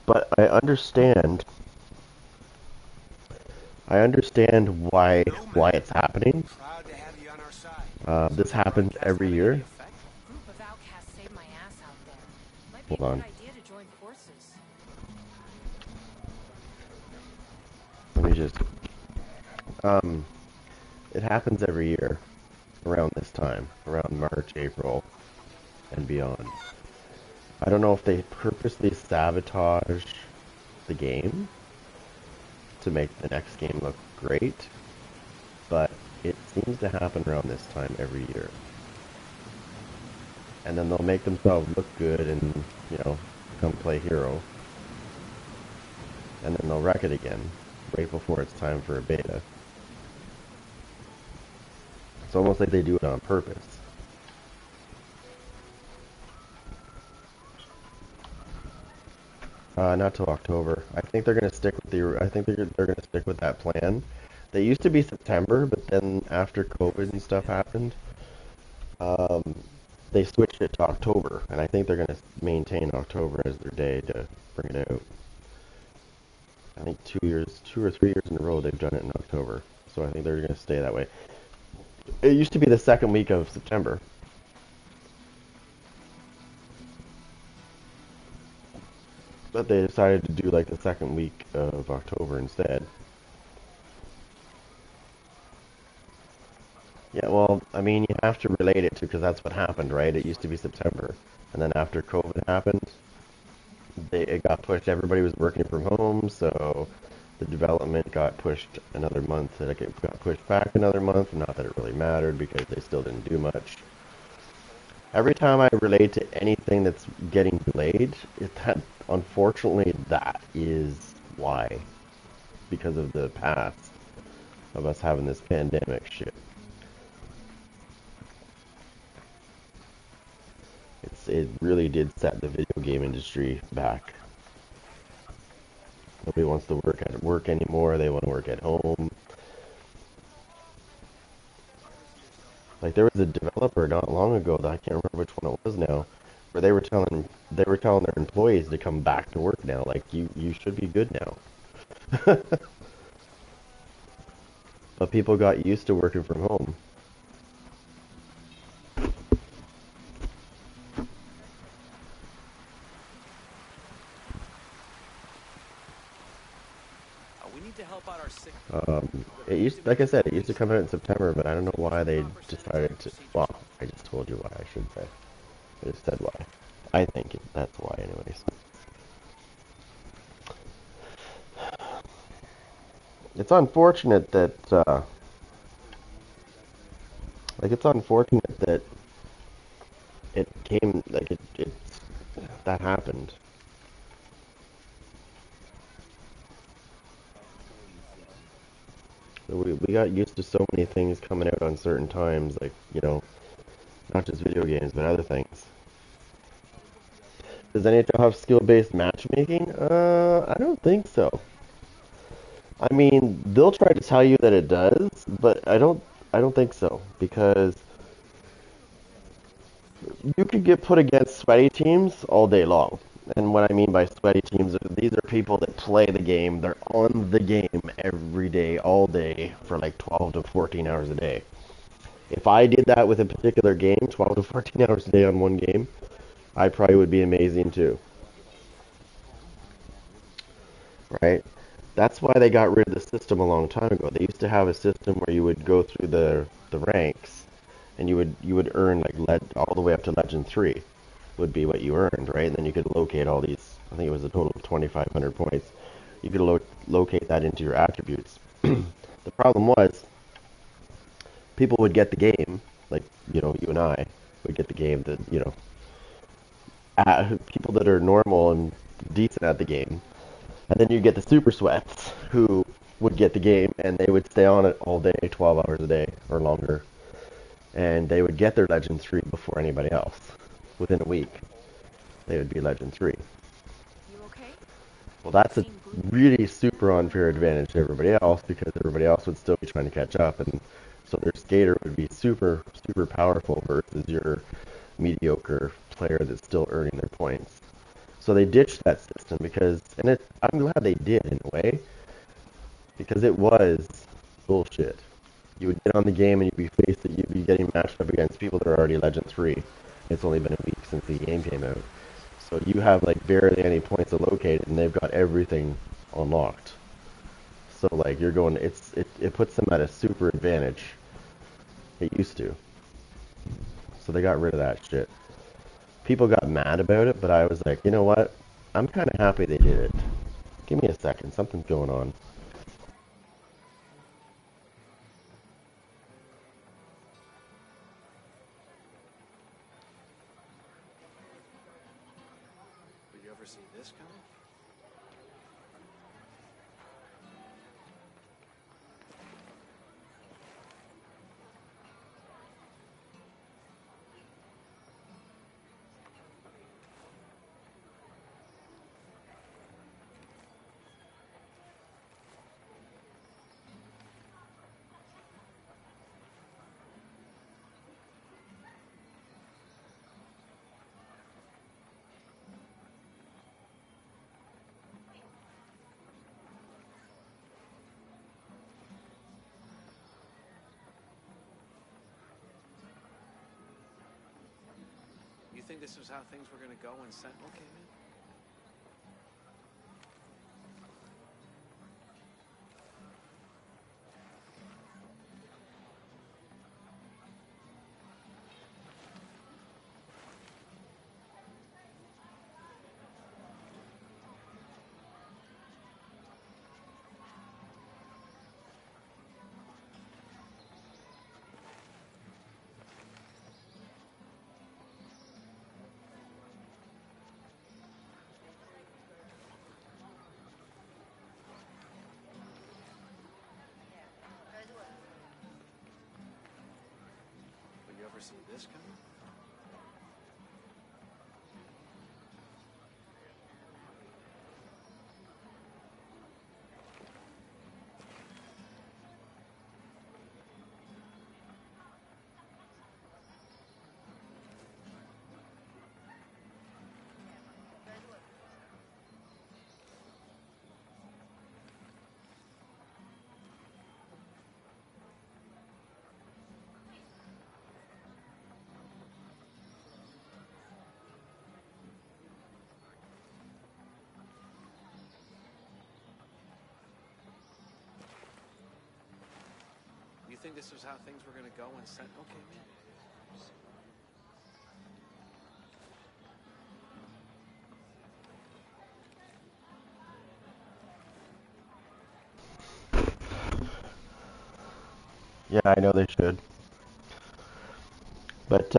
But I understand why it's happening. Proud to have you on our side. This happens every year. Group of outcasts saved my ass out there. Might be Hold a on. good idea to join forces. Let me just... It happens every year around this time, around March, April, and beyond. I don't know if they purposely sabotage the game to make the next game look great, but it seems to happen around this time every year. And then they'll make themselves look good and, you know, come play hero. And then they'll wreck it again, right before it's time for a beta. It's almost like they do it on purpose. Not till October. I think they're gonna stick with they're gonna stick with that plan. They used to be September, but then after COVID and stuff happened, they switched it to October, and I think they're gonna maintain October as their day to bring it out. I think 2 or 3 years in a row they've done it in October, so I think they're gonna stay that way. It used to be the second week of September. But they decided to do like the second week of October instead. Yeah, well, I mean, you have to relate it to because that's what happened, right? It used to be September, and then after COVID happened, it got pushed. Everybody was working from home, so the development got pushed another month. And it got pushed back another month. Not that it really mattered because they still didn't do much. Every time I relate to anything that's getting delayed, unfortunately that is why, because of the past of us having this pandemic shit. It really did set the video game industry back. Nobody wants to work at work anymore. They want to work at home. Like there was a developer not long ago that I can't remember which one it was now, where they were telling their employees to come back to work now. Like you should be good now. But people got used to working from home. We need to help out our sick. It used, like I said, it used to come out in September, but I don't know why they decided to. Well, I just told you why. I should say. I just said why. I think that's why, anyways. It's unfortunate that, it's unfortunate that it came, that happened. We got used to so many things coming out on certain times, like, not just video games, but other things. Does NHL have skill-based matchmaking? I don't think so. I mean, they'll try to tell you that it does, but I don't think so, because you could get put against sweaty teams all day long. And what I mean by sweaty teams, these are people that play the game. They're on the game every day, all day, for like 12 to 14 hours a day. If I did that with a particular game, 12 to 14 hours a day on one game, I probably would be amazing too. Right? That's why they got rid of the system a long time ago. They used to have a system where you would go through the ranks, and you would earn like all the way up to Legend 3 would be what you earned, right? And then you could locate all these. I think it was a total of 2,500 points. You could locate that into your attributes. The problem was people would get the game, like you and I would get the game that people that are normal and decent at the game. And then you get the super sweats who would get the game and they would stay on it all day, 12 hours a day or longer. And they would get their Legend 3 before anybody else. Within a week, they would be Legend 3. You okay? Well, that's a really super unfair advantage to everybody else because everybody else would still be trying to catch up. And so their skater would be super, super powerful versus your mediocre player that's still earning their points. So they ditched that system I'm glad they did in a way, because it was bullshit. You would get on the game and you'd be getting matched up against people that are already Legend 3. It's only been a week since the game came out. So you have like barely any points allocated and they've got everything unlocked. So like it puts them at a super advantage. It used to. So they got rid of that shit. People got mad about it, but I was like, you know what? I'm kind of happy they did it. Give me a second. Something's going on. Did you ever see this coming? You think this was how things were going to go when Sentinel came in? see this coming? You think this was how things were gonna go when Sentinel came in? Yeah, I know they should. But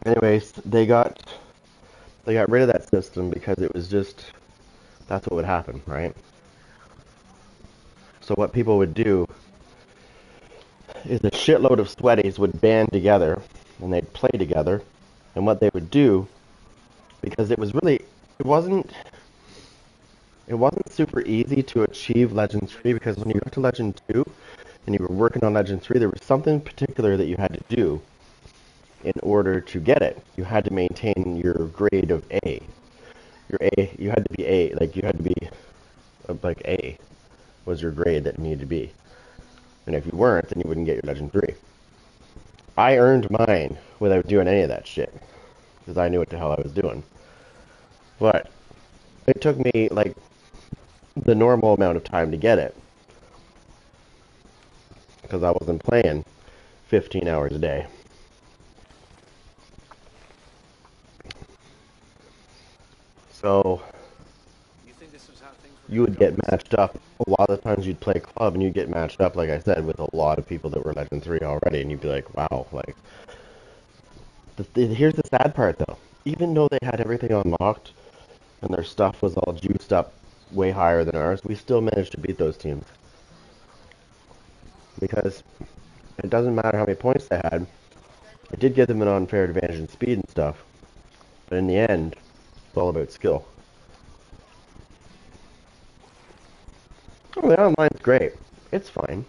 anyways, they got rid of that system because it was just that's what would happen, right? So what people would do is a shitload of sweaties would band together and they'd play together, and what they would do, because it wasn't super easy to achieve Legend 3, because when you got to Legend 2 and you were working on Legend 3, there was something particular that you had to do in order to get it. You had to maintain your grade of A. You had to be A, like you had to be like A was your grade that needed to be. And if you weren't, then you wouldn't get your Legend 3. I earned mine without doing any of that shit, because I knew what the hell I was doing. But it took me like the normal amount of time to get it, because I wasn't playing 15 hours a day. So you would get matched up. A lot of the times you'd play club and you'd get matched up, like I said, with a lot of people that were Legend 3 already, and you'd be like, wow, like, here's the sad part though. Even though they had everything unlocked and their stuff was all juiced up way higher than ours, we still managed to beat those teams. Because it doesn't matter how many points they had, it did give them an unfair advantage in speed and stuff, but in the end, it's all about skill. Oh, the online's great. It's fine.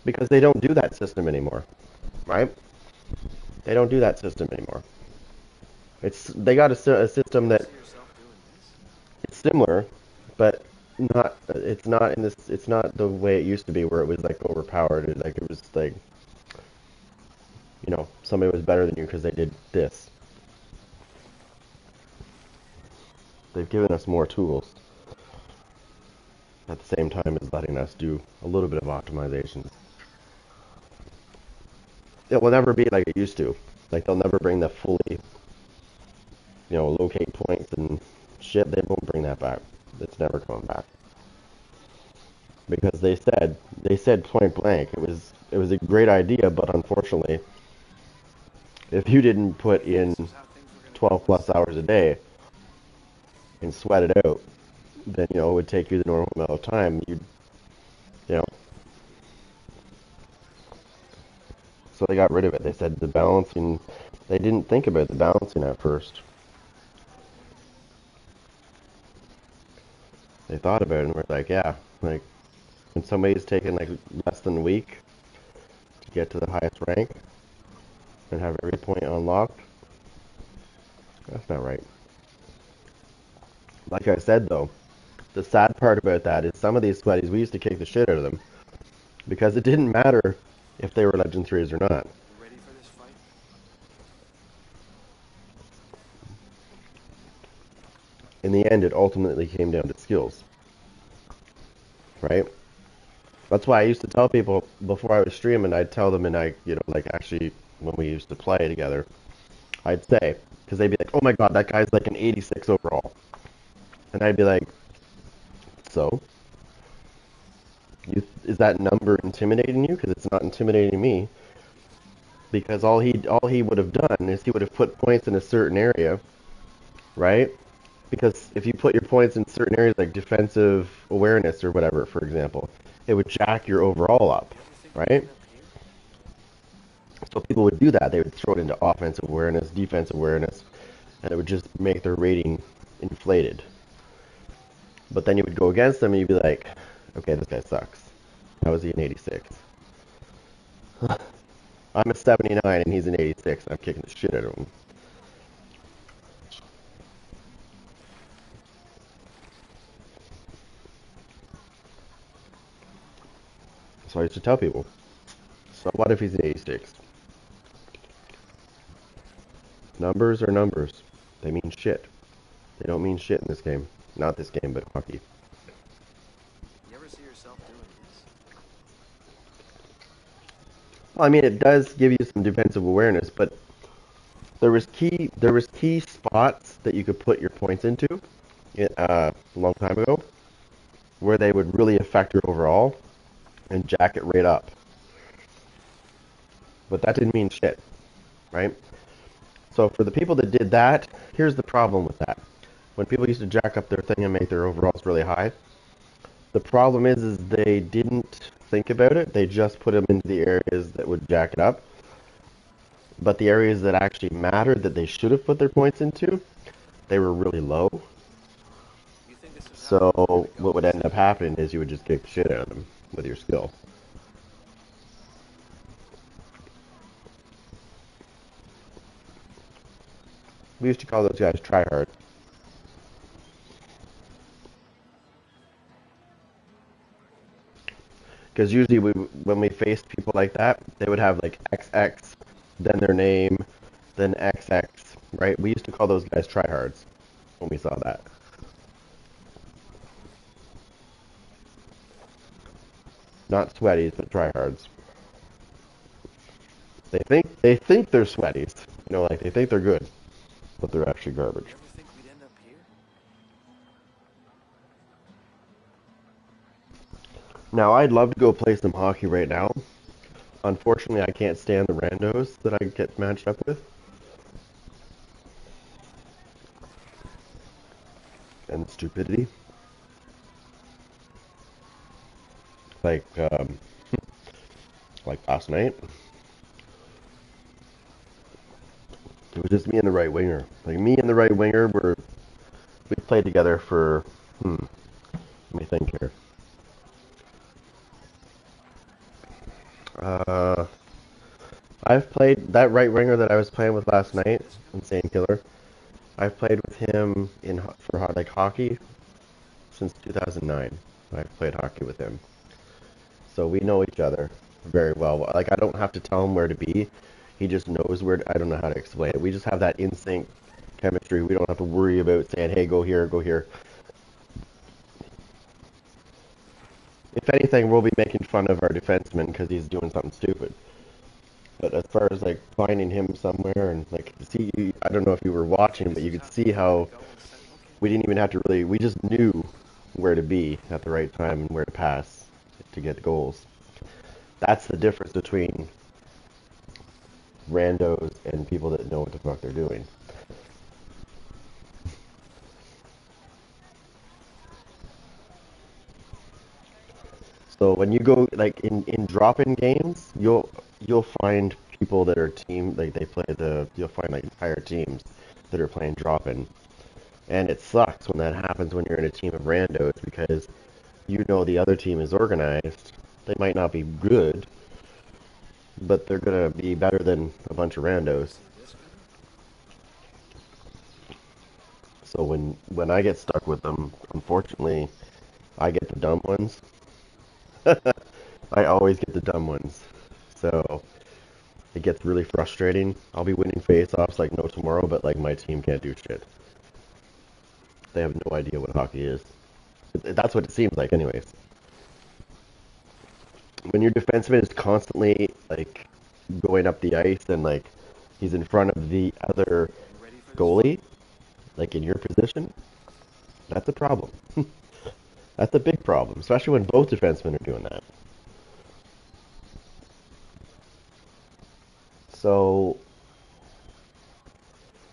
Because they don't do that system anymore. Right? They don't do that system anymore. They got a system that it's similar, but it's not the way it used to be, where it was like overpowered. Like it was like, somebody was better than you because they did this. They've given us more tools at the same time as letting us do a little bit of optimization. It will never be like it used to. Like, they'll never bring the fully, locate points and shit. They won't bring that back. It's never coming back. Because they said point blank, it was a great idea, but unfortunately, if you didn't put in 12 plus hours a day and sweat it out, then, it would take you the normal amount of time. So they got rid of it. They said the balancing, they didn't think about the balancing at first. They thought about it and were like, yeah, like, when somebody's taken like less than a week to get to the highest rank and have every point unlocked, that's not right. Like I said though, the sad part about that is some of these sweaties, we used to kick the shit out of them because it didn't matter if they were Legend 3s or not. Ready for this fight? In the end, it ultimately came down to skills, right? That's why I used to tell people before I was streaming, I'd tell them, and actually when we used to play together, I'd say, because they'd be like, oh my god, that guy's like an 86 overall. And I'd be like, so? Is that number intimidating you? Because it's not intimidating me. Because all he would have done is he would have put points in a certain area, right? Because if you put your points in certain areas like defensive awareness or whatever, for example, it would jack your overall up, right? So people would do that. They would throw it into offensive awareness, defensive awareness, and it would just make their rating inflated. But then you would go against them and you'd be like, okay, this guy sucks. How is he an 86? I'm a 79 and he's an 86. I'm kicking the shit out of him. So I used to tell people, so what if he's an 86? Numbers are numbers. They mean shit. They don't mean shit in this game. Not this game, but hockey. You ever see yourself doing this? Well, I mean, it does give you some defensive awareness, but there was key spots that you could put your points into a long time ago where they would really affect your overall and jack it right up. But that didn't mean shit, right? So for the people that did that, here's the problem with that. When people used to jack up their thing and make their overalls really high, the problem is they didn't think about it. They just put them into the areas that would jack it up. But the areas that actually mattered, that they should have put their points into, they were really low. So what would end up happening is you would just kick the shit out of them with your skill. We used to call those guys tryhard. Because usually when we faced people like that, they would have like XX, then their name, then XX, right? We used to call those guys tryhards when we saw that. Not sweaties, but tryhards. They think they're sweaties. You know, like they think they're good, but they're actually garbage. You ever think we'd end up here? Now, I'd love to go play some hockey right now. Unfortunately, I can't stand the randos that I get matched up with. And stupidity. Like, like last night. It was just me and the right winger. Like, me and the right winger we played together for, let me think here. I've played that right winger that I was playing with last night, Insane Killer. I've played with him for like hockey since 2009. I've played hockey with him, so we know each other very well. Like I don't have to tell him where to be; he just knows where. I don't know how to explain it. We just have that in-sync chemistry. We don't have to worry about saying, "Hey, go here, go here." If anything, we'll be making fun of our defenseman because he's doing something stupid. But as far as like finding him somewhere and like see, I don't know if you were watching, but you could see how we didn't even have to really, we just knew where to be at the right time and where to pass to get goals. That's the difference between randos and people that know what the fuck they're doing. So when you go like in drop-in games, you'll find people that are team like you'll find like entire teams that are playing drop-in. And it sucks when that happens when you're in a team of randos because you know the other team is organized. They might not be good, but they're gonna be better than a bunch of randos. So when I get stuck with them, unfortunately, I get the dumb ones. I always get the dumb ones. So it gets really frustrating. I'll be winning face-offs like no tomorrow, but like my team can't do shit. They have no idea what hockey is. That's what it seems like anyways. When your defenseman is constantly like going up the ice and like he's in front of the other goalie, like in your position, that's a problem. That's a big problem, especially when both defensemen are doing that. So,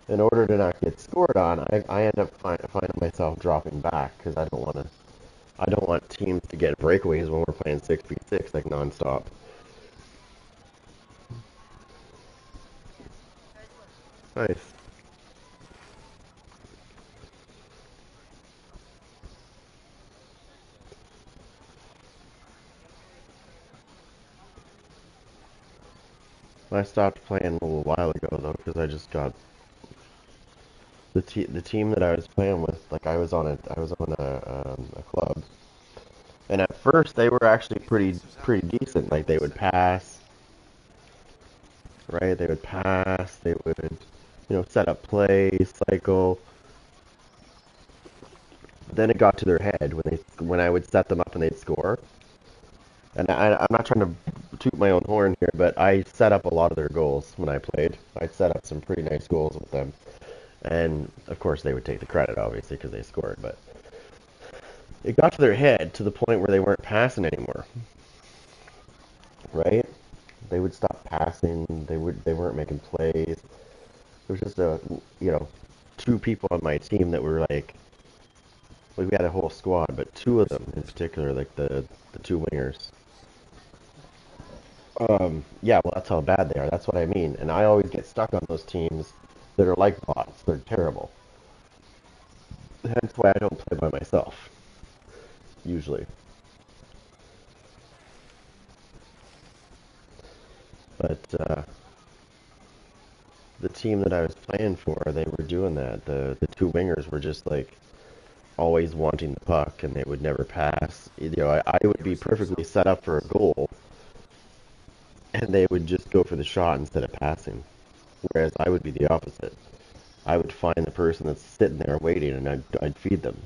in order to not get scored on, I end up finding myself dropping back because I don't want teams to get breakaways when we're playing 6v6 like nonstop. Nice. I stopped playing a little while ago though, because I just got the team that I was playing with. Like I was on a club, and at first they were actually pretty decent. Like they would pass, right? They would pass. They would, set up plays, cycle. Then it got to their head when I would set them up and they'd score. And I'm not trying to toot my own horn here, but I set up a lot of their goals when I played. I set up some pretty nice goals with them. And, of course, they would take the credit, obviously, because they scored. But it got to their head to the point where they weren't passing anymore. Right? They would stop passing. They weren't making plays. It was just two people on my team that were like, we had a whole squad, but two of them in particular, like the two wingers. Yeah, well, that's how bad they are. That's what I mean. And I always get stuck on those teams that are like bots. They're terrible. Hence why I don't play by myself, usually. But the team that I was playing for, they were doing that. The two wingers were just like always wanting the puck, and they would never pass. I would be perfectly set up for a goal, and they would just go for the shot instead of passing. Whereas I would be the opposite. I would find the person that's sitting there waiting, and I'd feed them.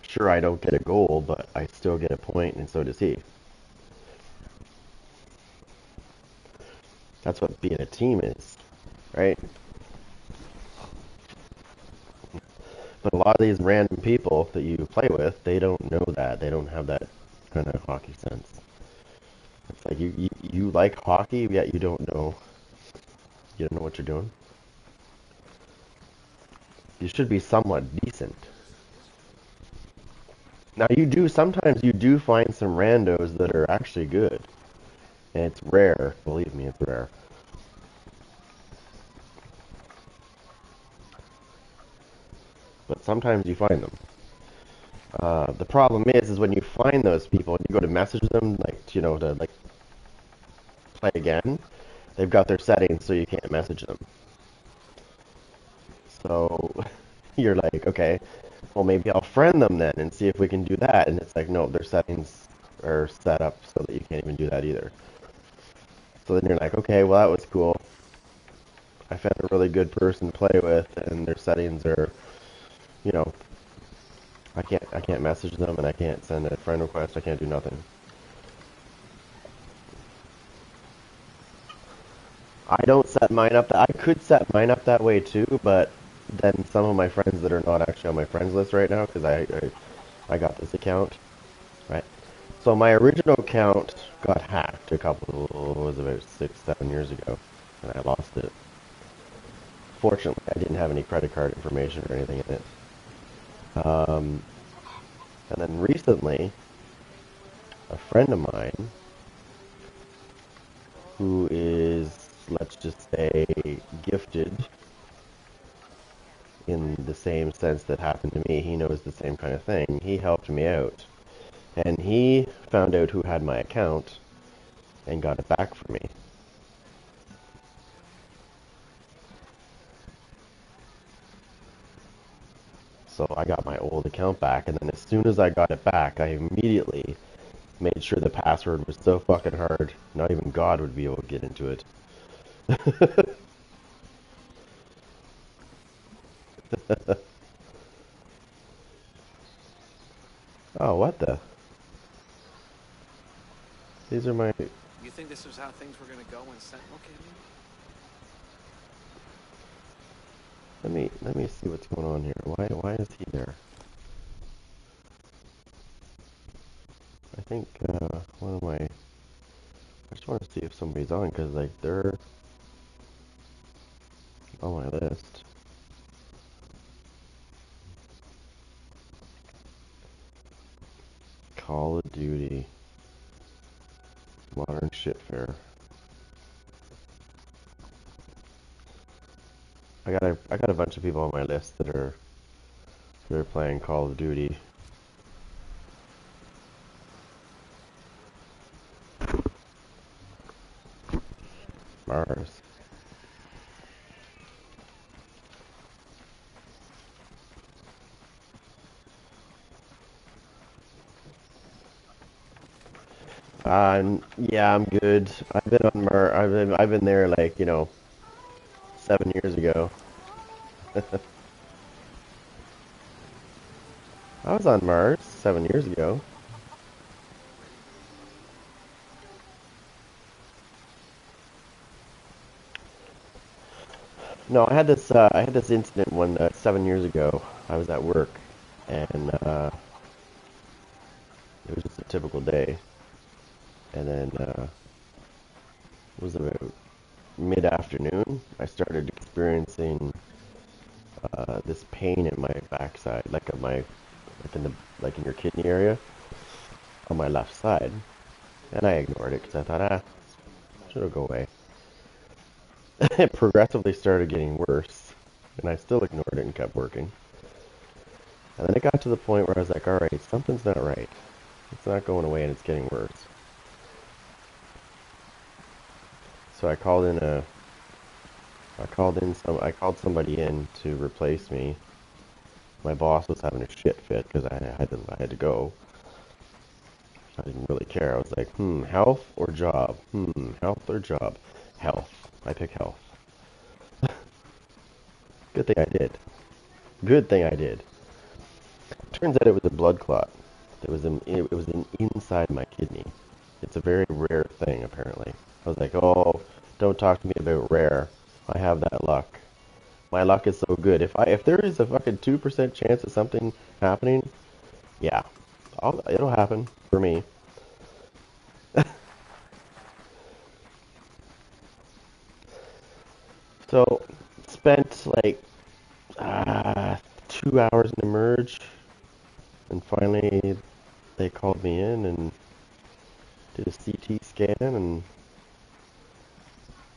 Sure, I don't get a goal, but I still get a point, and so does he. That's what being a team is, right? But a lot of these random people that you play with, they don't know that. They don't have that kind of hockey sense. It's like you like hockey, yet you don't know what you're doing. You should be somewhat decent. Now sometimes you do find some randos that are actually good. And it's rare, believe me, it's rare. But sometimes you find them. The problem is when you find those people and you go to message them, like, to like play again, they've got their settings so you can't message them. So you're like, okay, well maybe I'll friend them then and see if we can do that. And it's like, no, their settings are set up so that you can't even do that either. So then you're like, okay, well that was cool. I found a really good person to play with, and their settings are, you know, I can't message them, and I can't send a friend request. I can't do nothing. I don't set mine up. I could set mine up that way too, but then some of my friends that are not actually on my friends list right now, because I got this account, right? So my original account got hacked it was about 6, 7 years ago, and I lost it. Fortunately, I didn't have any credit card information or anything in it. And then recently, a friend of mine who is, let's just say, gifted in the same sense that happened to me. He knows the same kind of thing. He helped me out. And he found out who had my account and got it back for me. So I got my old account back, and then as soon as I got it back, I immediately made sure the password was so fucking hard, not even God would be able to get into it. Oh, what the? These are my... You think this was how things were gonna go when Sentinel came in? Let me see what's going on here. Why is he there? I think one of my... I just want to see if somebody's on, because like they're on my list. Call of Duty. Modern Shitfare. I got a bunch of people on my list that are playing Call of Duty. Mars. Yeah, I'm good. I've been on Mars. I've been there like, 7 years ago. I was on Mars 7 years ago. No, I had this incident 7 years ago. I was at work, and it was just a typical day. And then it was about mid-afternoon. I started experiencing this pain in my backside, like in your kidney area, on my left side. And I ignored it because I thought, it'll go away. It progressively started getting worse, and I still ignored it and kept working. And then it got to the point where I was like, all right, something's not right. It's not going away, and it's getting worse. So I called somebody in to replace me. My boss was having a shit fit because I had to go. I didn't really care. I was like, health or job? Health or job? Health. I pick health. Good thing I did. Good thing I did. Turns out it was a blood clot. It was inside my kidney. It's a very rare thing, apparently. I was like, oh, don't talk to me about rare. I have that luck. My luck is so good. If there is a fucking 2% chance of something happening, yeah, it'll happen for me. So, spent like 2 hours in emerge, and finally they called me in and did a CT scan, and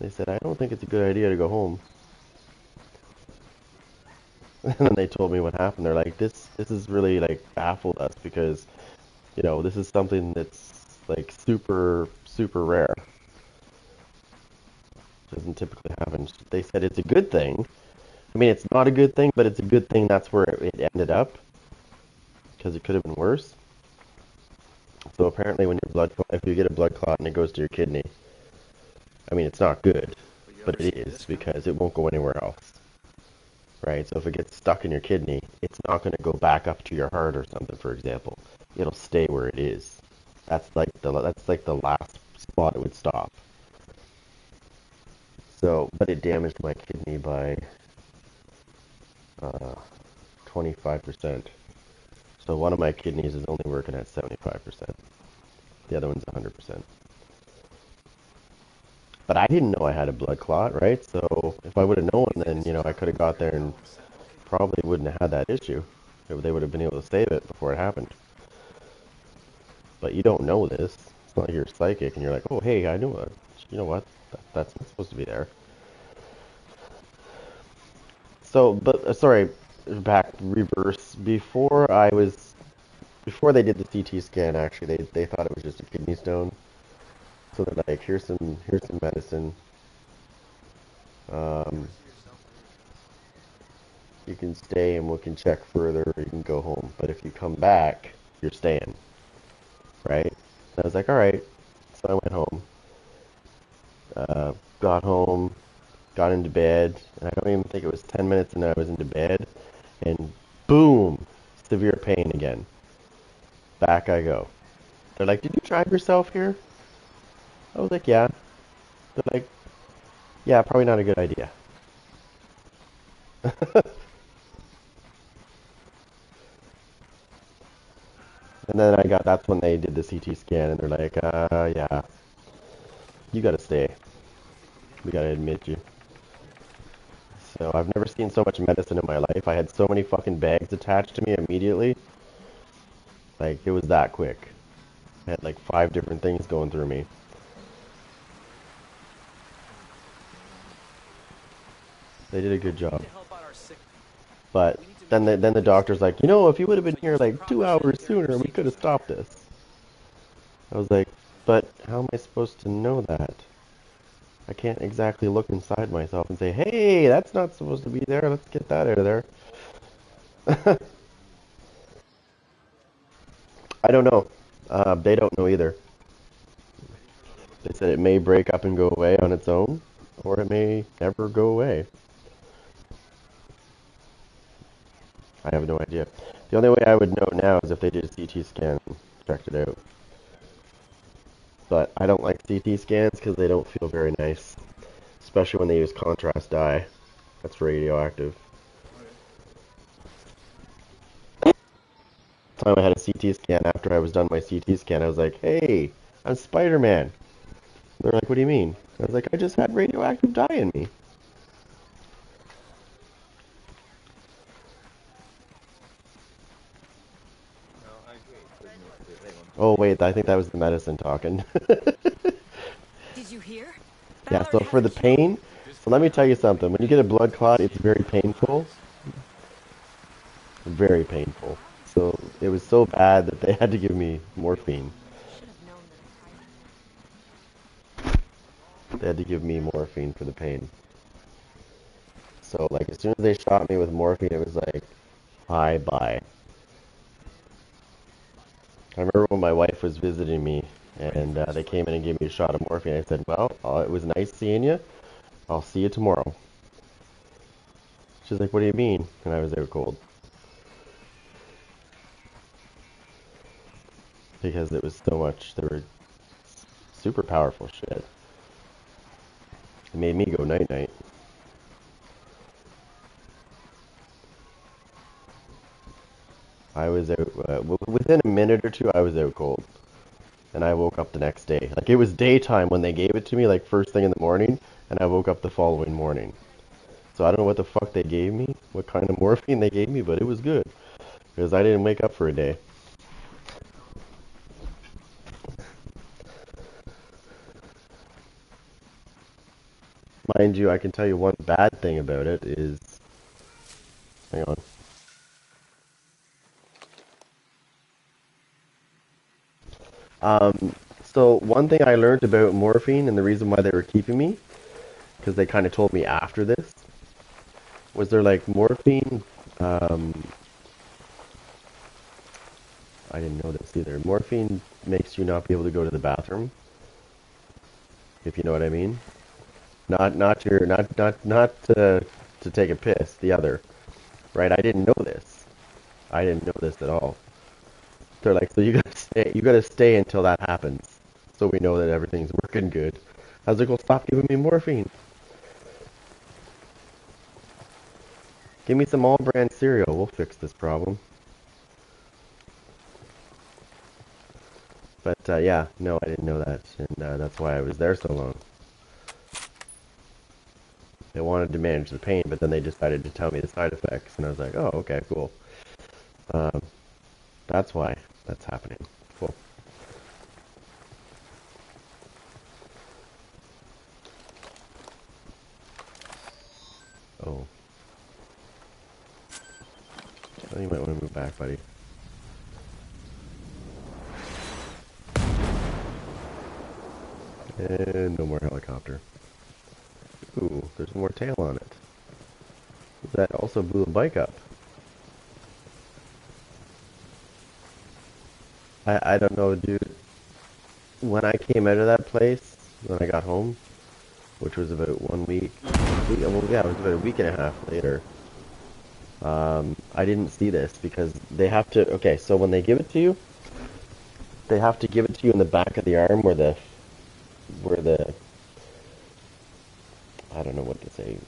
they said, I don't think it's a good idea to go home. And then they told me what happened. They're like, this has really like baffled us because, this is something that's like super, super rare. Doesn't typically happen. They said it's a good thing. I mean, it's not a good thing, but it's a good thing that's where it ended up because it could have been worse. So apparently when if you get a blood clot and it goes to your kidney, I mean, it's not good, but it is because it won't go anywhere else. Right? So if it gets stuck in your kidney, it's not going to go back up to your heart or something, for example. It'll stay where it is. That's like the last spot it would stop. So, but it damaged my kidney by 25%. So one of my kidneys is only working at 75%. The other one's 100%. But I didn't know I had a blood clot, right? So if I would have known, then, I could have got there and probably wouldn't have had that issue. They would have been able to save it before it happened. But you don't know this. It's not like you're psychic and you're like, oh, hey, I know it. You know what? That's not supposed to be there. So, but, sorry, back, reverse. Before they did the CT scan, actually, they thought it was just a kidney stone. So they're like, here's some medicine. You can stay and we can check further, or you can go home. But if you come back, you're staying. Right? And I was like, alright. So I went home. Got home, got into bed, and I don't even think it was 10 minutes and I was into bed, and boom, severe pain again. Back I go. They're like, did you drive yourself here? I was like, yeah. They're like, yeah, probably not a good idea. And then that's when they did the CT scan, and they're like, yeah, you gotta stay. We gotta admit you. So I've never seen so much medicine in my life. I had so many fucking bags attached to me immediately. Like, it was that quick. I had like 5 different things going through me. They did a good job. To help out our sick. But then the doctor's like, you know, if you would have been here like 2 hours sooner, we could have stopped this. I was like, but how am I supposed to know that? I can't exactly look inside myself and say, hey, that's not supposed to be there. Let's get that out of there. I don't know. They don't know either. They said it may break up and go away on its own, or it may never go away. I have no idea. The only way I would know now is if they did a CT scan and checked it out. But I don't like CT scans because they don't feel very nice. Especially when they use contrast dye. That's radioactive. The time I had a CT scan, after I was done my CT scan, I was like, hey, I'm Spider-Man. They're like, what do you mean? I was like, I just had radioactive dye in me. Oh wait, I think that was the medicine talking. Did you hear? Yeah, so for the pain, so let me tell you something. When you get a blood clot, it's very painful. Very painful. So it was so bad that they had to give me morphine. They had to give me morphine for the pain. So like as soon as they shot me with morphine, it was like, bye. I remember when my wife was visiting me, and they came in and gave me a shot of morphine. I said, well, it was nice seeing you. I'll see you tomorrow. She's like, what do you mean? And I was out cold. Because it was so much, they were super powerful shit. It made me go night-night. I was out, within a minute or two, I was out cold. And I woke up the next day. Like, it was daytime when they gave it to me, like, first thing in the morning, and I woke up the following morning. So I don't know what the fuck they gave me, what kind of morphine they gave me, but it was good. Because I didn't wake up for a day. Mind you, I can tell you one bad thing about it is... Hang on. So one thing I learned about morphine and the reason why they were keeping me, because they kind of told me after this, was they're like, morphine, I didn't know this either. Morphine makes you not be able to go to the bathroom, if you know what I mean. Not to take a piss, the other. Right? I didn't know this. I didn't know this at all. They're like, so you gotta stay until that happens. So we know that everything's working good. I was like, well, stop giving me morphine. Give me some all-brand cereal. We'll fix this problem. But, yeah, no, I didn't know that. And that's why I was there so long. They wanted to manage the pain, but then they decided to tell me the side effects. And I was like, oh, okay, cool. That's why that's happening. Cool. Oh. Oh, you might want to move back, buddy. And no more helicopter. Ooh, there's more tail on it. That also blew the bike up. I don't know, dude. When I came out of that place, when I got home, which was about 1 week, well, yeah, it was about a week and a half later, I didn't see this because they have to, okay, so when they give it to you, they have to give it to you in the back of the arm where the, I don't know what to say,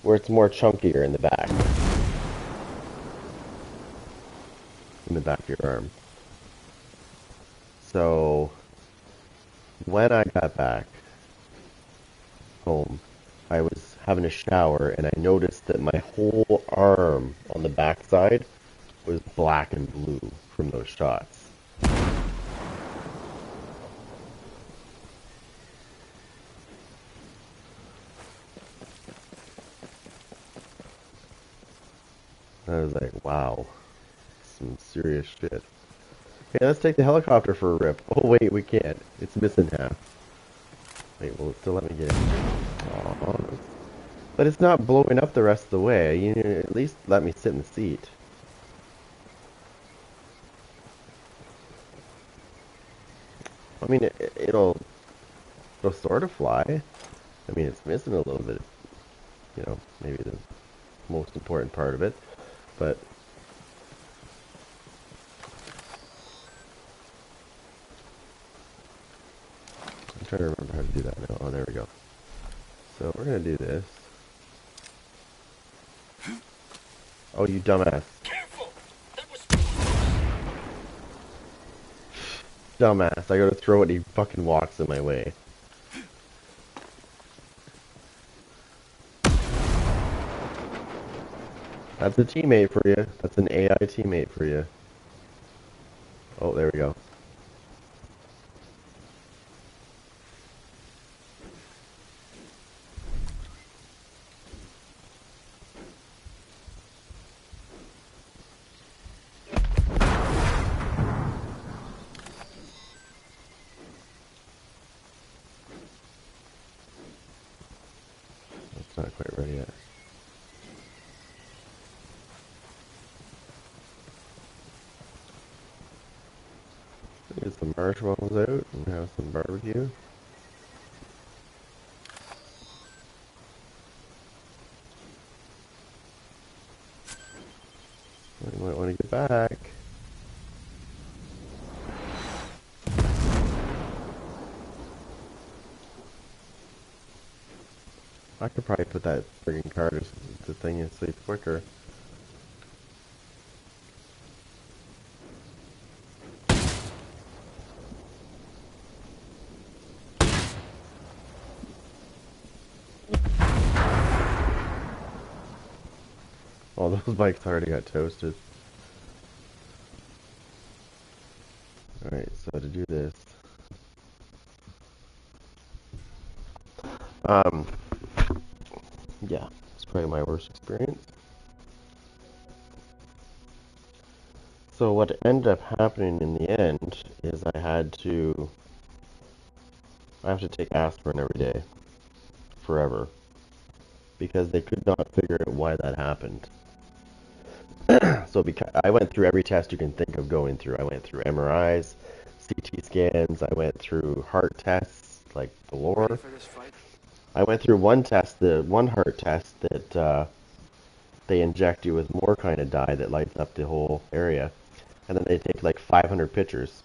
where it's more chunkier in the back. In the back of your arm. So, when I got back home, I was having a shower and I noticed that my whole arm on the back side was black and blue from those shots. I was like, wow, some serious shit. Okay, let's take the helicopter for a rip. Oh wait, we can't. It's missing half. Wait, will it still let me get in? Aw. But it's not blowing up the rest of the way. You need to at least let me sit in the seat. I mean, it'll sort of fly. I mean, it's missing a little bit, you know, maybe the most important part of it, but I'm trying to remember how to do that now. Oh, there we go. So we're gonna do this. Oh, you dumbass. Careful! That was... Dumbass. I gotta throw it and he fucking walks in my way. That's a teammate for you. That's an AI teammate for you. Oh, there we go. It's not quite ready yet. Get some marshmallows out and have some barbecue. You might want to get back. I could probably put that friggin' car to the thing in sleep quicker. Oh, those bikes already got toasted. Alright, so to do this, um, yeah, it's probably my worst experience. So what ended up happening in the end is I have to take aspirin every day, forever, because they could not figure out why that happened. So because I went through every test you can think of going through. I went through MRIs, CT scans, I went through heart tests, like galore. Ready for this fight? I went through one test, the one heart test that they inject you with more kind of dye that lights up the whole area. And then they take like 500 pictures.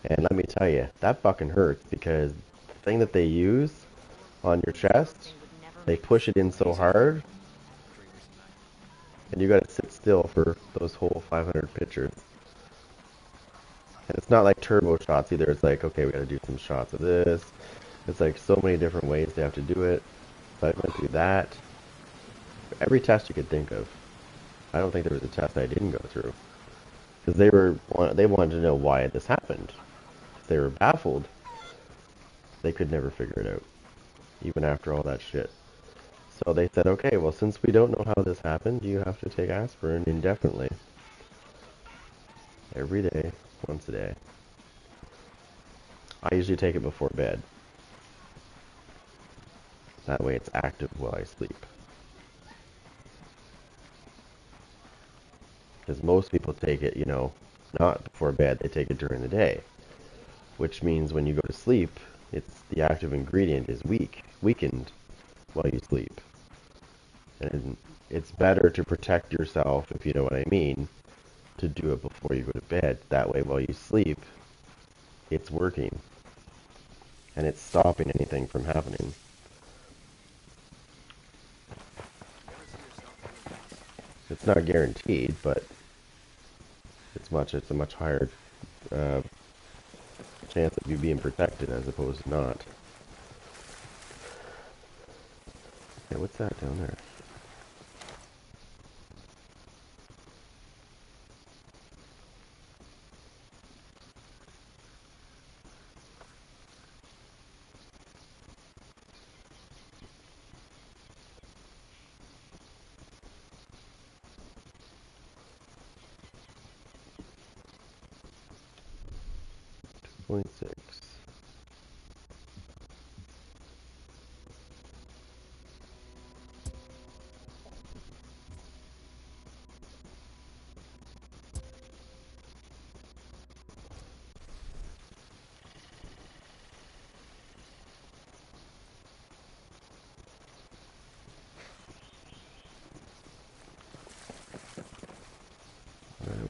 And let me tell you, that fucking hurts because the thing that they use on your chest, they push it in so hard, and you gotta sit still for those whole 500 pictures. And it's not like turbo shots either. It's like, okay, we gotta do some shots of this. It's like so many different ways they have to do it. So I went through that. Every test you could think of. I don't think there was a test I didn't go through. Because they wanted to know why this happened. They were baffled. They could never figure it out. Even after all that shit. So they said, okay, well, since we don't know how this happened, you have to take aspirin indefinitely. Every day, once a day. I usually take it before bed. That way it's active while I sleep. Because most people take it, you know, not before bed, they take it during the day. Which means when you go to sleep, the active ingredient is weakened while you sleep. And it's better to protect yourself, if you know what I mean, to do it before you go to bed. That way while you sleep, it's working. And it's stopping anything from happening. It's not guaranteed, but it's a much higher chance of you being protected as opposed to not. Okay, what's that down there?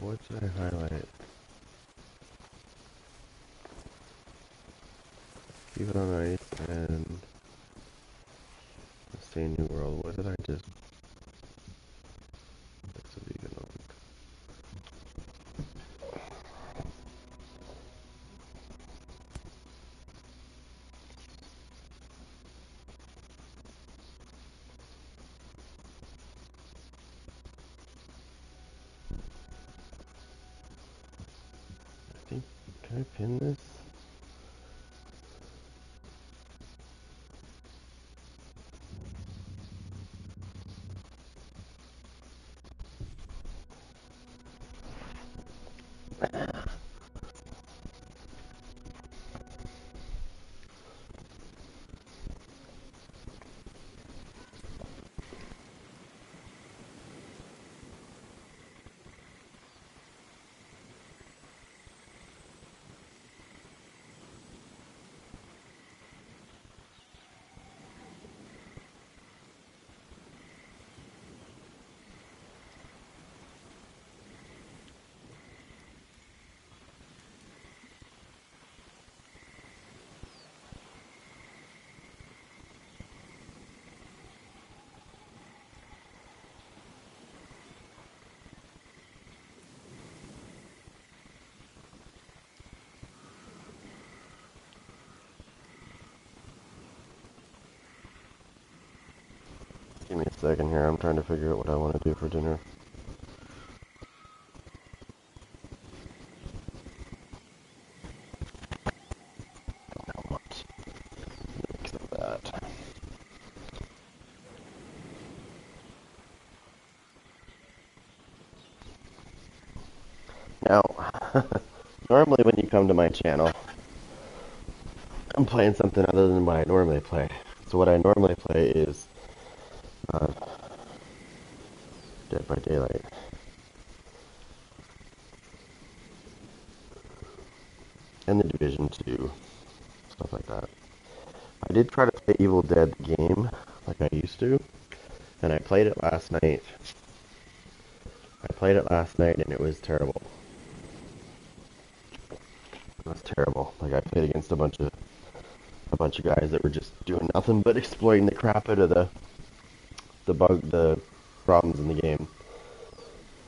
What did I highlight? Keep it on ice and stay in New World. What did I just... That's a vegan log. I think, can I pin this? Give me a second here. I'm trying to figure out what I want to do for dinner. How much? Mix of that. Now, normally when you come to my channel, I'm playing something other than what I normally play. So what I normally play is Dead by Daylight. And The Division 2. Stuff like that. I did try to play Evil Dead the game, like I used to. And I played it last night. And it was terrible. It was terrible. Like I played against a bunch of guys that were just doing nothing but exploiting the crap out of the problems in the game.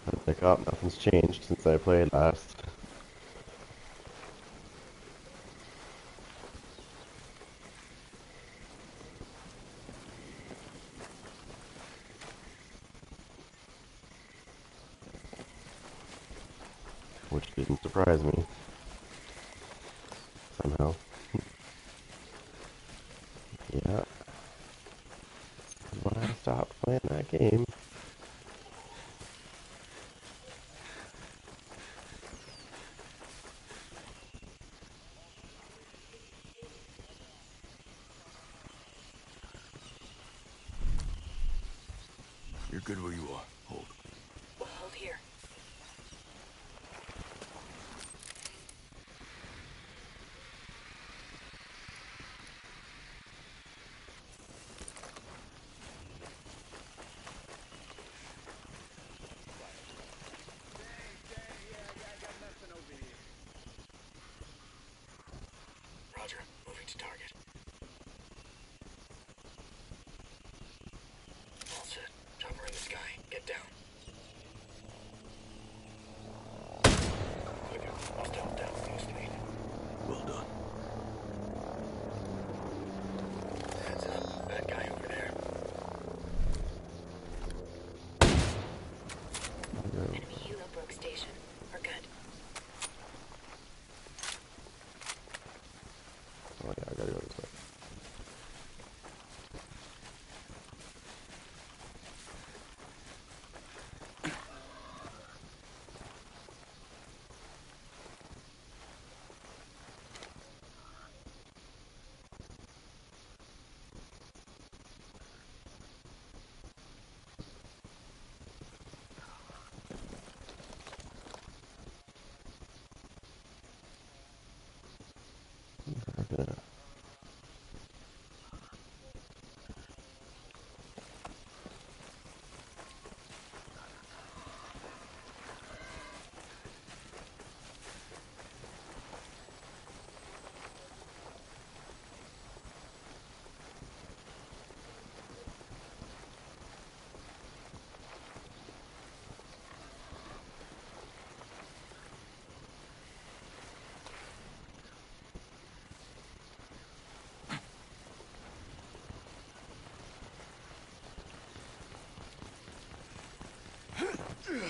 I was like, oh, nothing's changed since I played last. Which didn't surprise me. Somehow. Yeah. This is when I stopped playing that game. You're good where you are. Hold. We'll hold here. Roger. Moving to target. All set. Chopper in the sky. Get down. Let's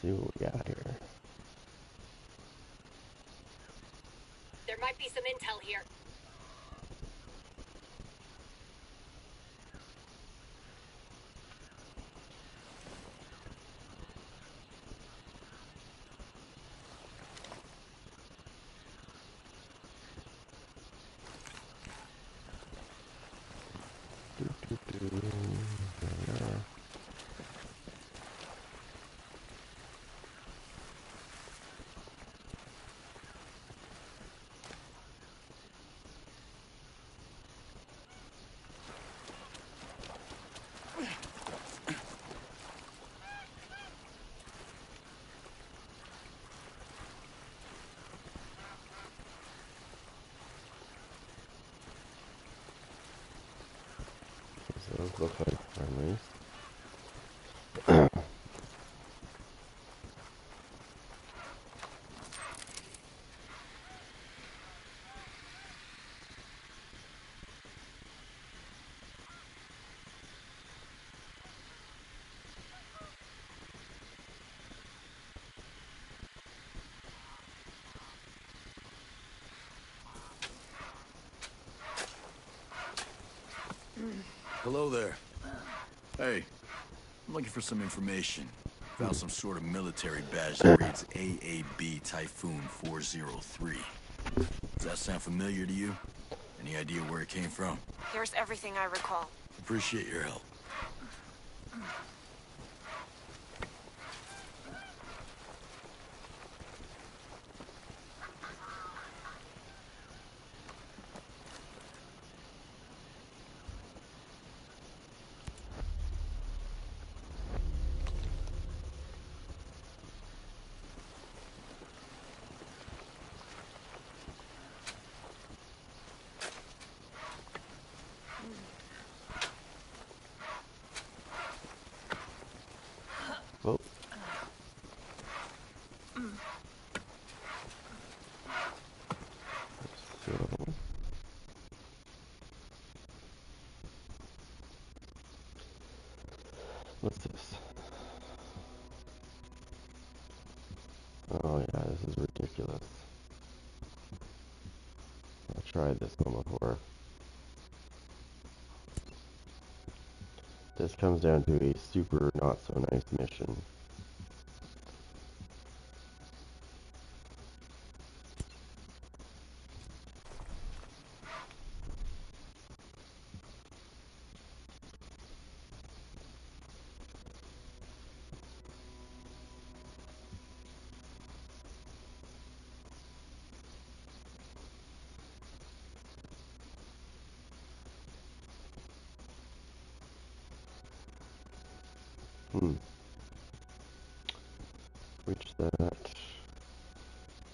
see what we got here. There might be some intel here. Those look like friendlies. Hello there. Hey, I'm looking for some information. Found some sort of military badge that reads AAB Typhoon 403. Does that sound familiar to you? Any idea where it came from? Here's everything I recall. Appreciate your help. Oh. So, what's this? Oh yeah, this is ridiculous. I tried this one before. This comes down to a super not so nice mission. Reach that.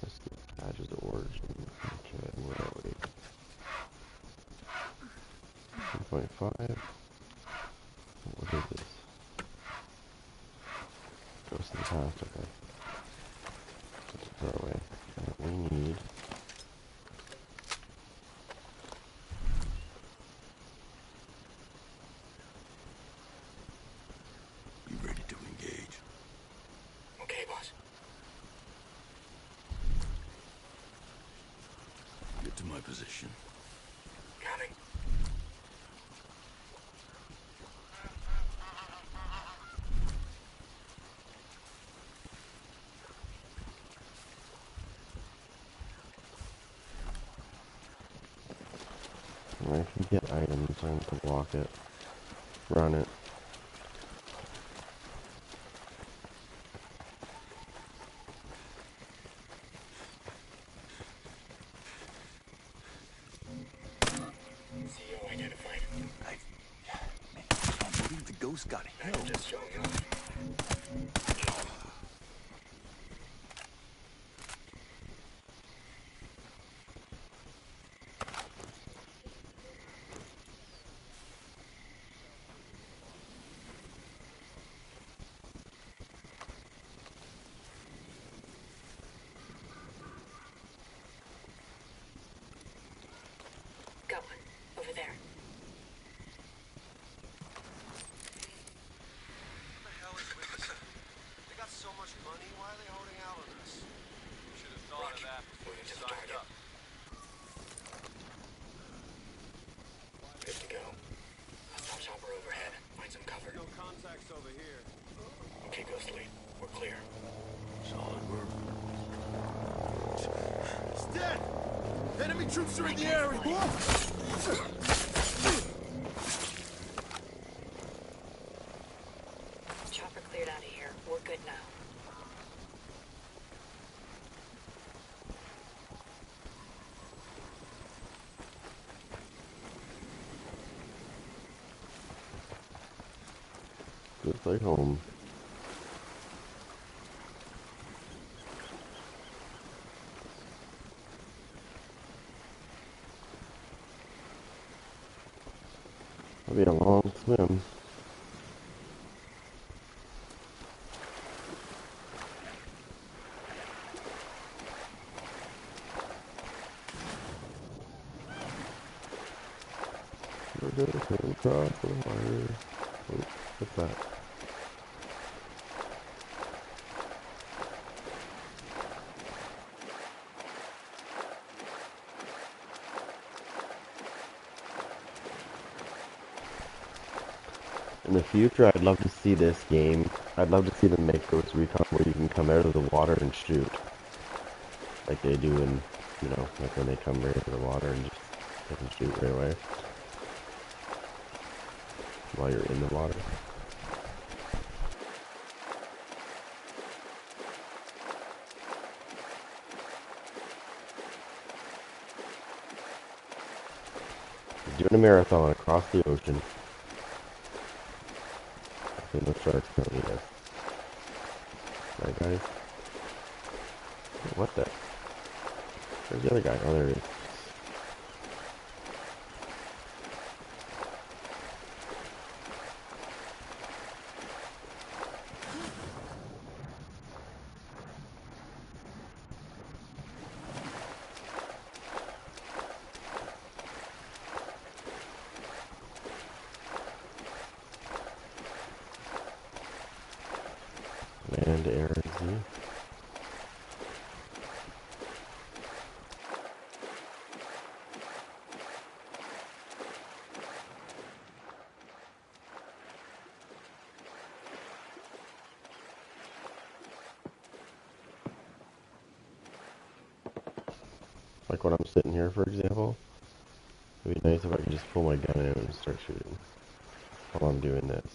Let's get badges of origin. Okay, where are we? 1.5. What is this? Ghost in the past, okay. Let's throw away. We need... You ready to engage? Okay, boss. Get to my position. Coming. I can get items, I'm going to walk it. Run it. CEO identified. Man, I can't believe the ghost got held. Just showing off. Moving to the Signed target. up. Good to go. Hostile chopper overhead. Find some cover. No contacts over here. Okay, Ghost Lead. We're clear. Solid work. It's dead! Enemy troops are in the area! Chopper cleared out of here. We're good now. Just like home. It'll be a long swim. We're gonna swim across the water. Oh, what's that? In the future, I'd love to see this game. I'd love to see them make Ghost Recon where you can come out of the water and shoot. Like they do in, you know, like when they come right out of the water and just they can shoot right away. While you're in the water. Doing a marathon across the ocean. I think no sharks don't eat us. Right, guys? What the? Where's the other guy? Oh, there he is. Land, air, and sea. Like when I'm sitting here, for example, it'd be nice if I could just pull my gun out and start shooting while I'm doing this.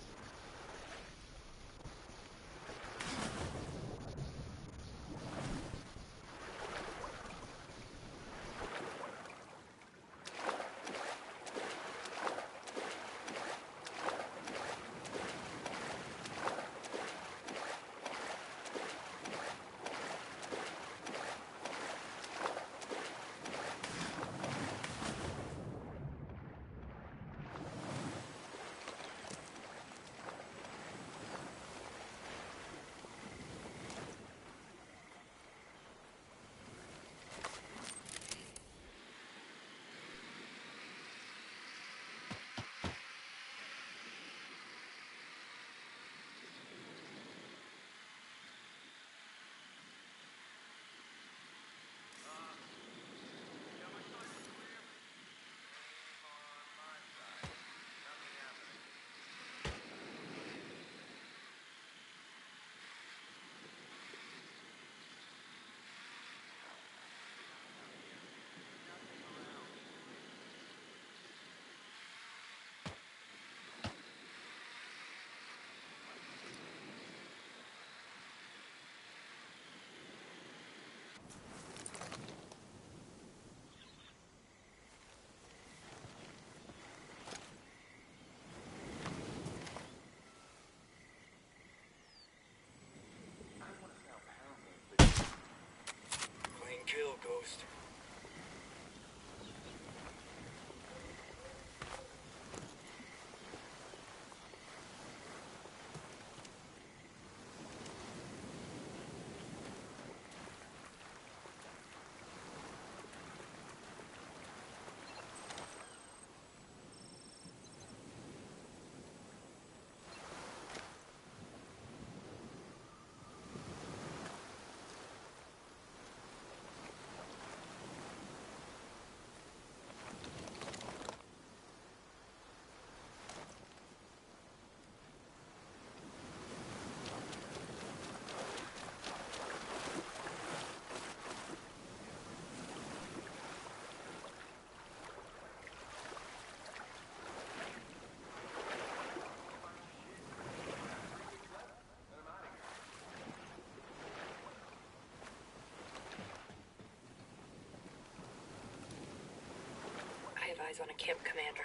Eyes on a camp commander.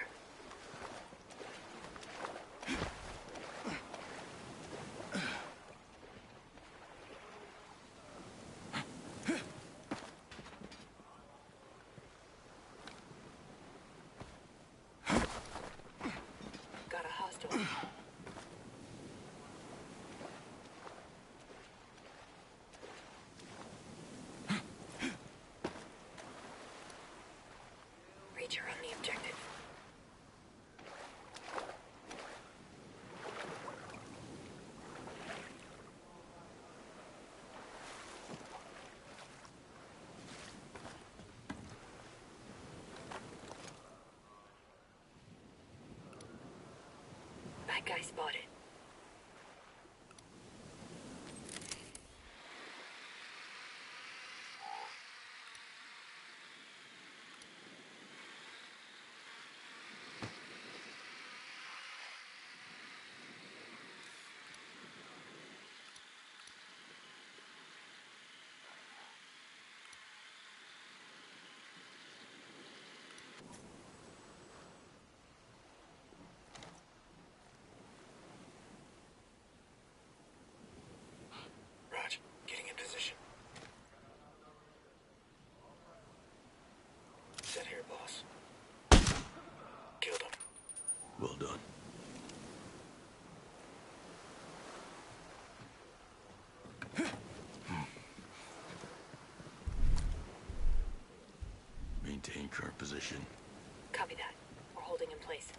Got a hostile. Reacher on the objective. Bad guy spotted. Raj, getting in position. Set here, boss. Killed him. Well done. Maintain current position. Copy that. We're holding in place.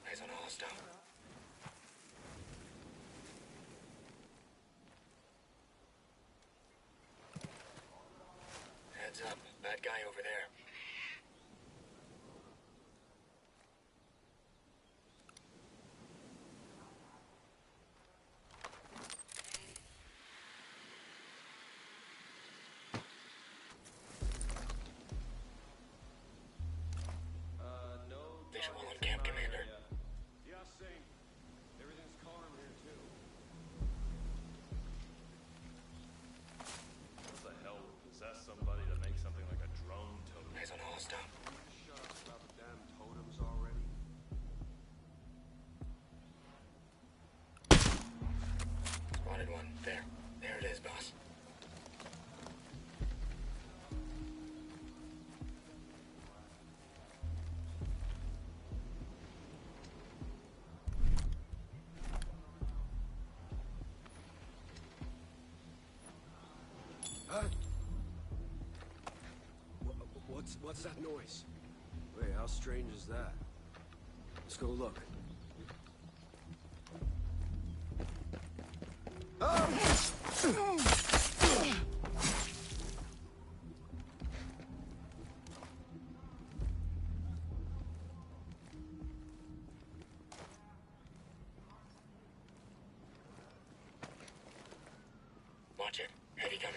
Eyes on a hostile. Heads up. Bad guy over there. No. Visual on camp commander. Yeah, same. Everything's calm here too. What the hell would possess somebody to make something like a drone totem? Eyes on a hostile. Shut up about the damn totems already. Spotted one. There. There it is, boss. What's that noise? Wait, how strange is that? Let's go look. Watch it. Heavy coming.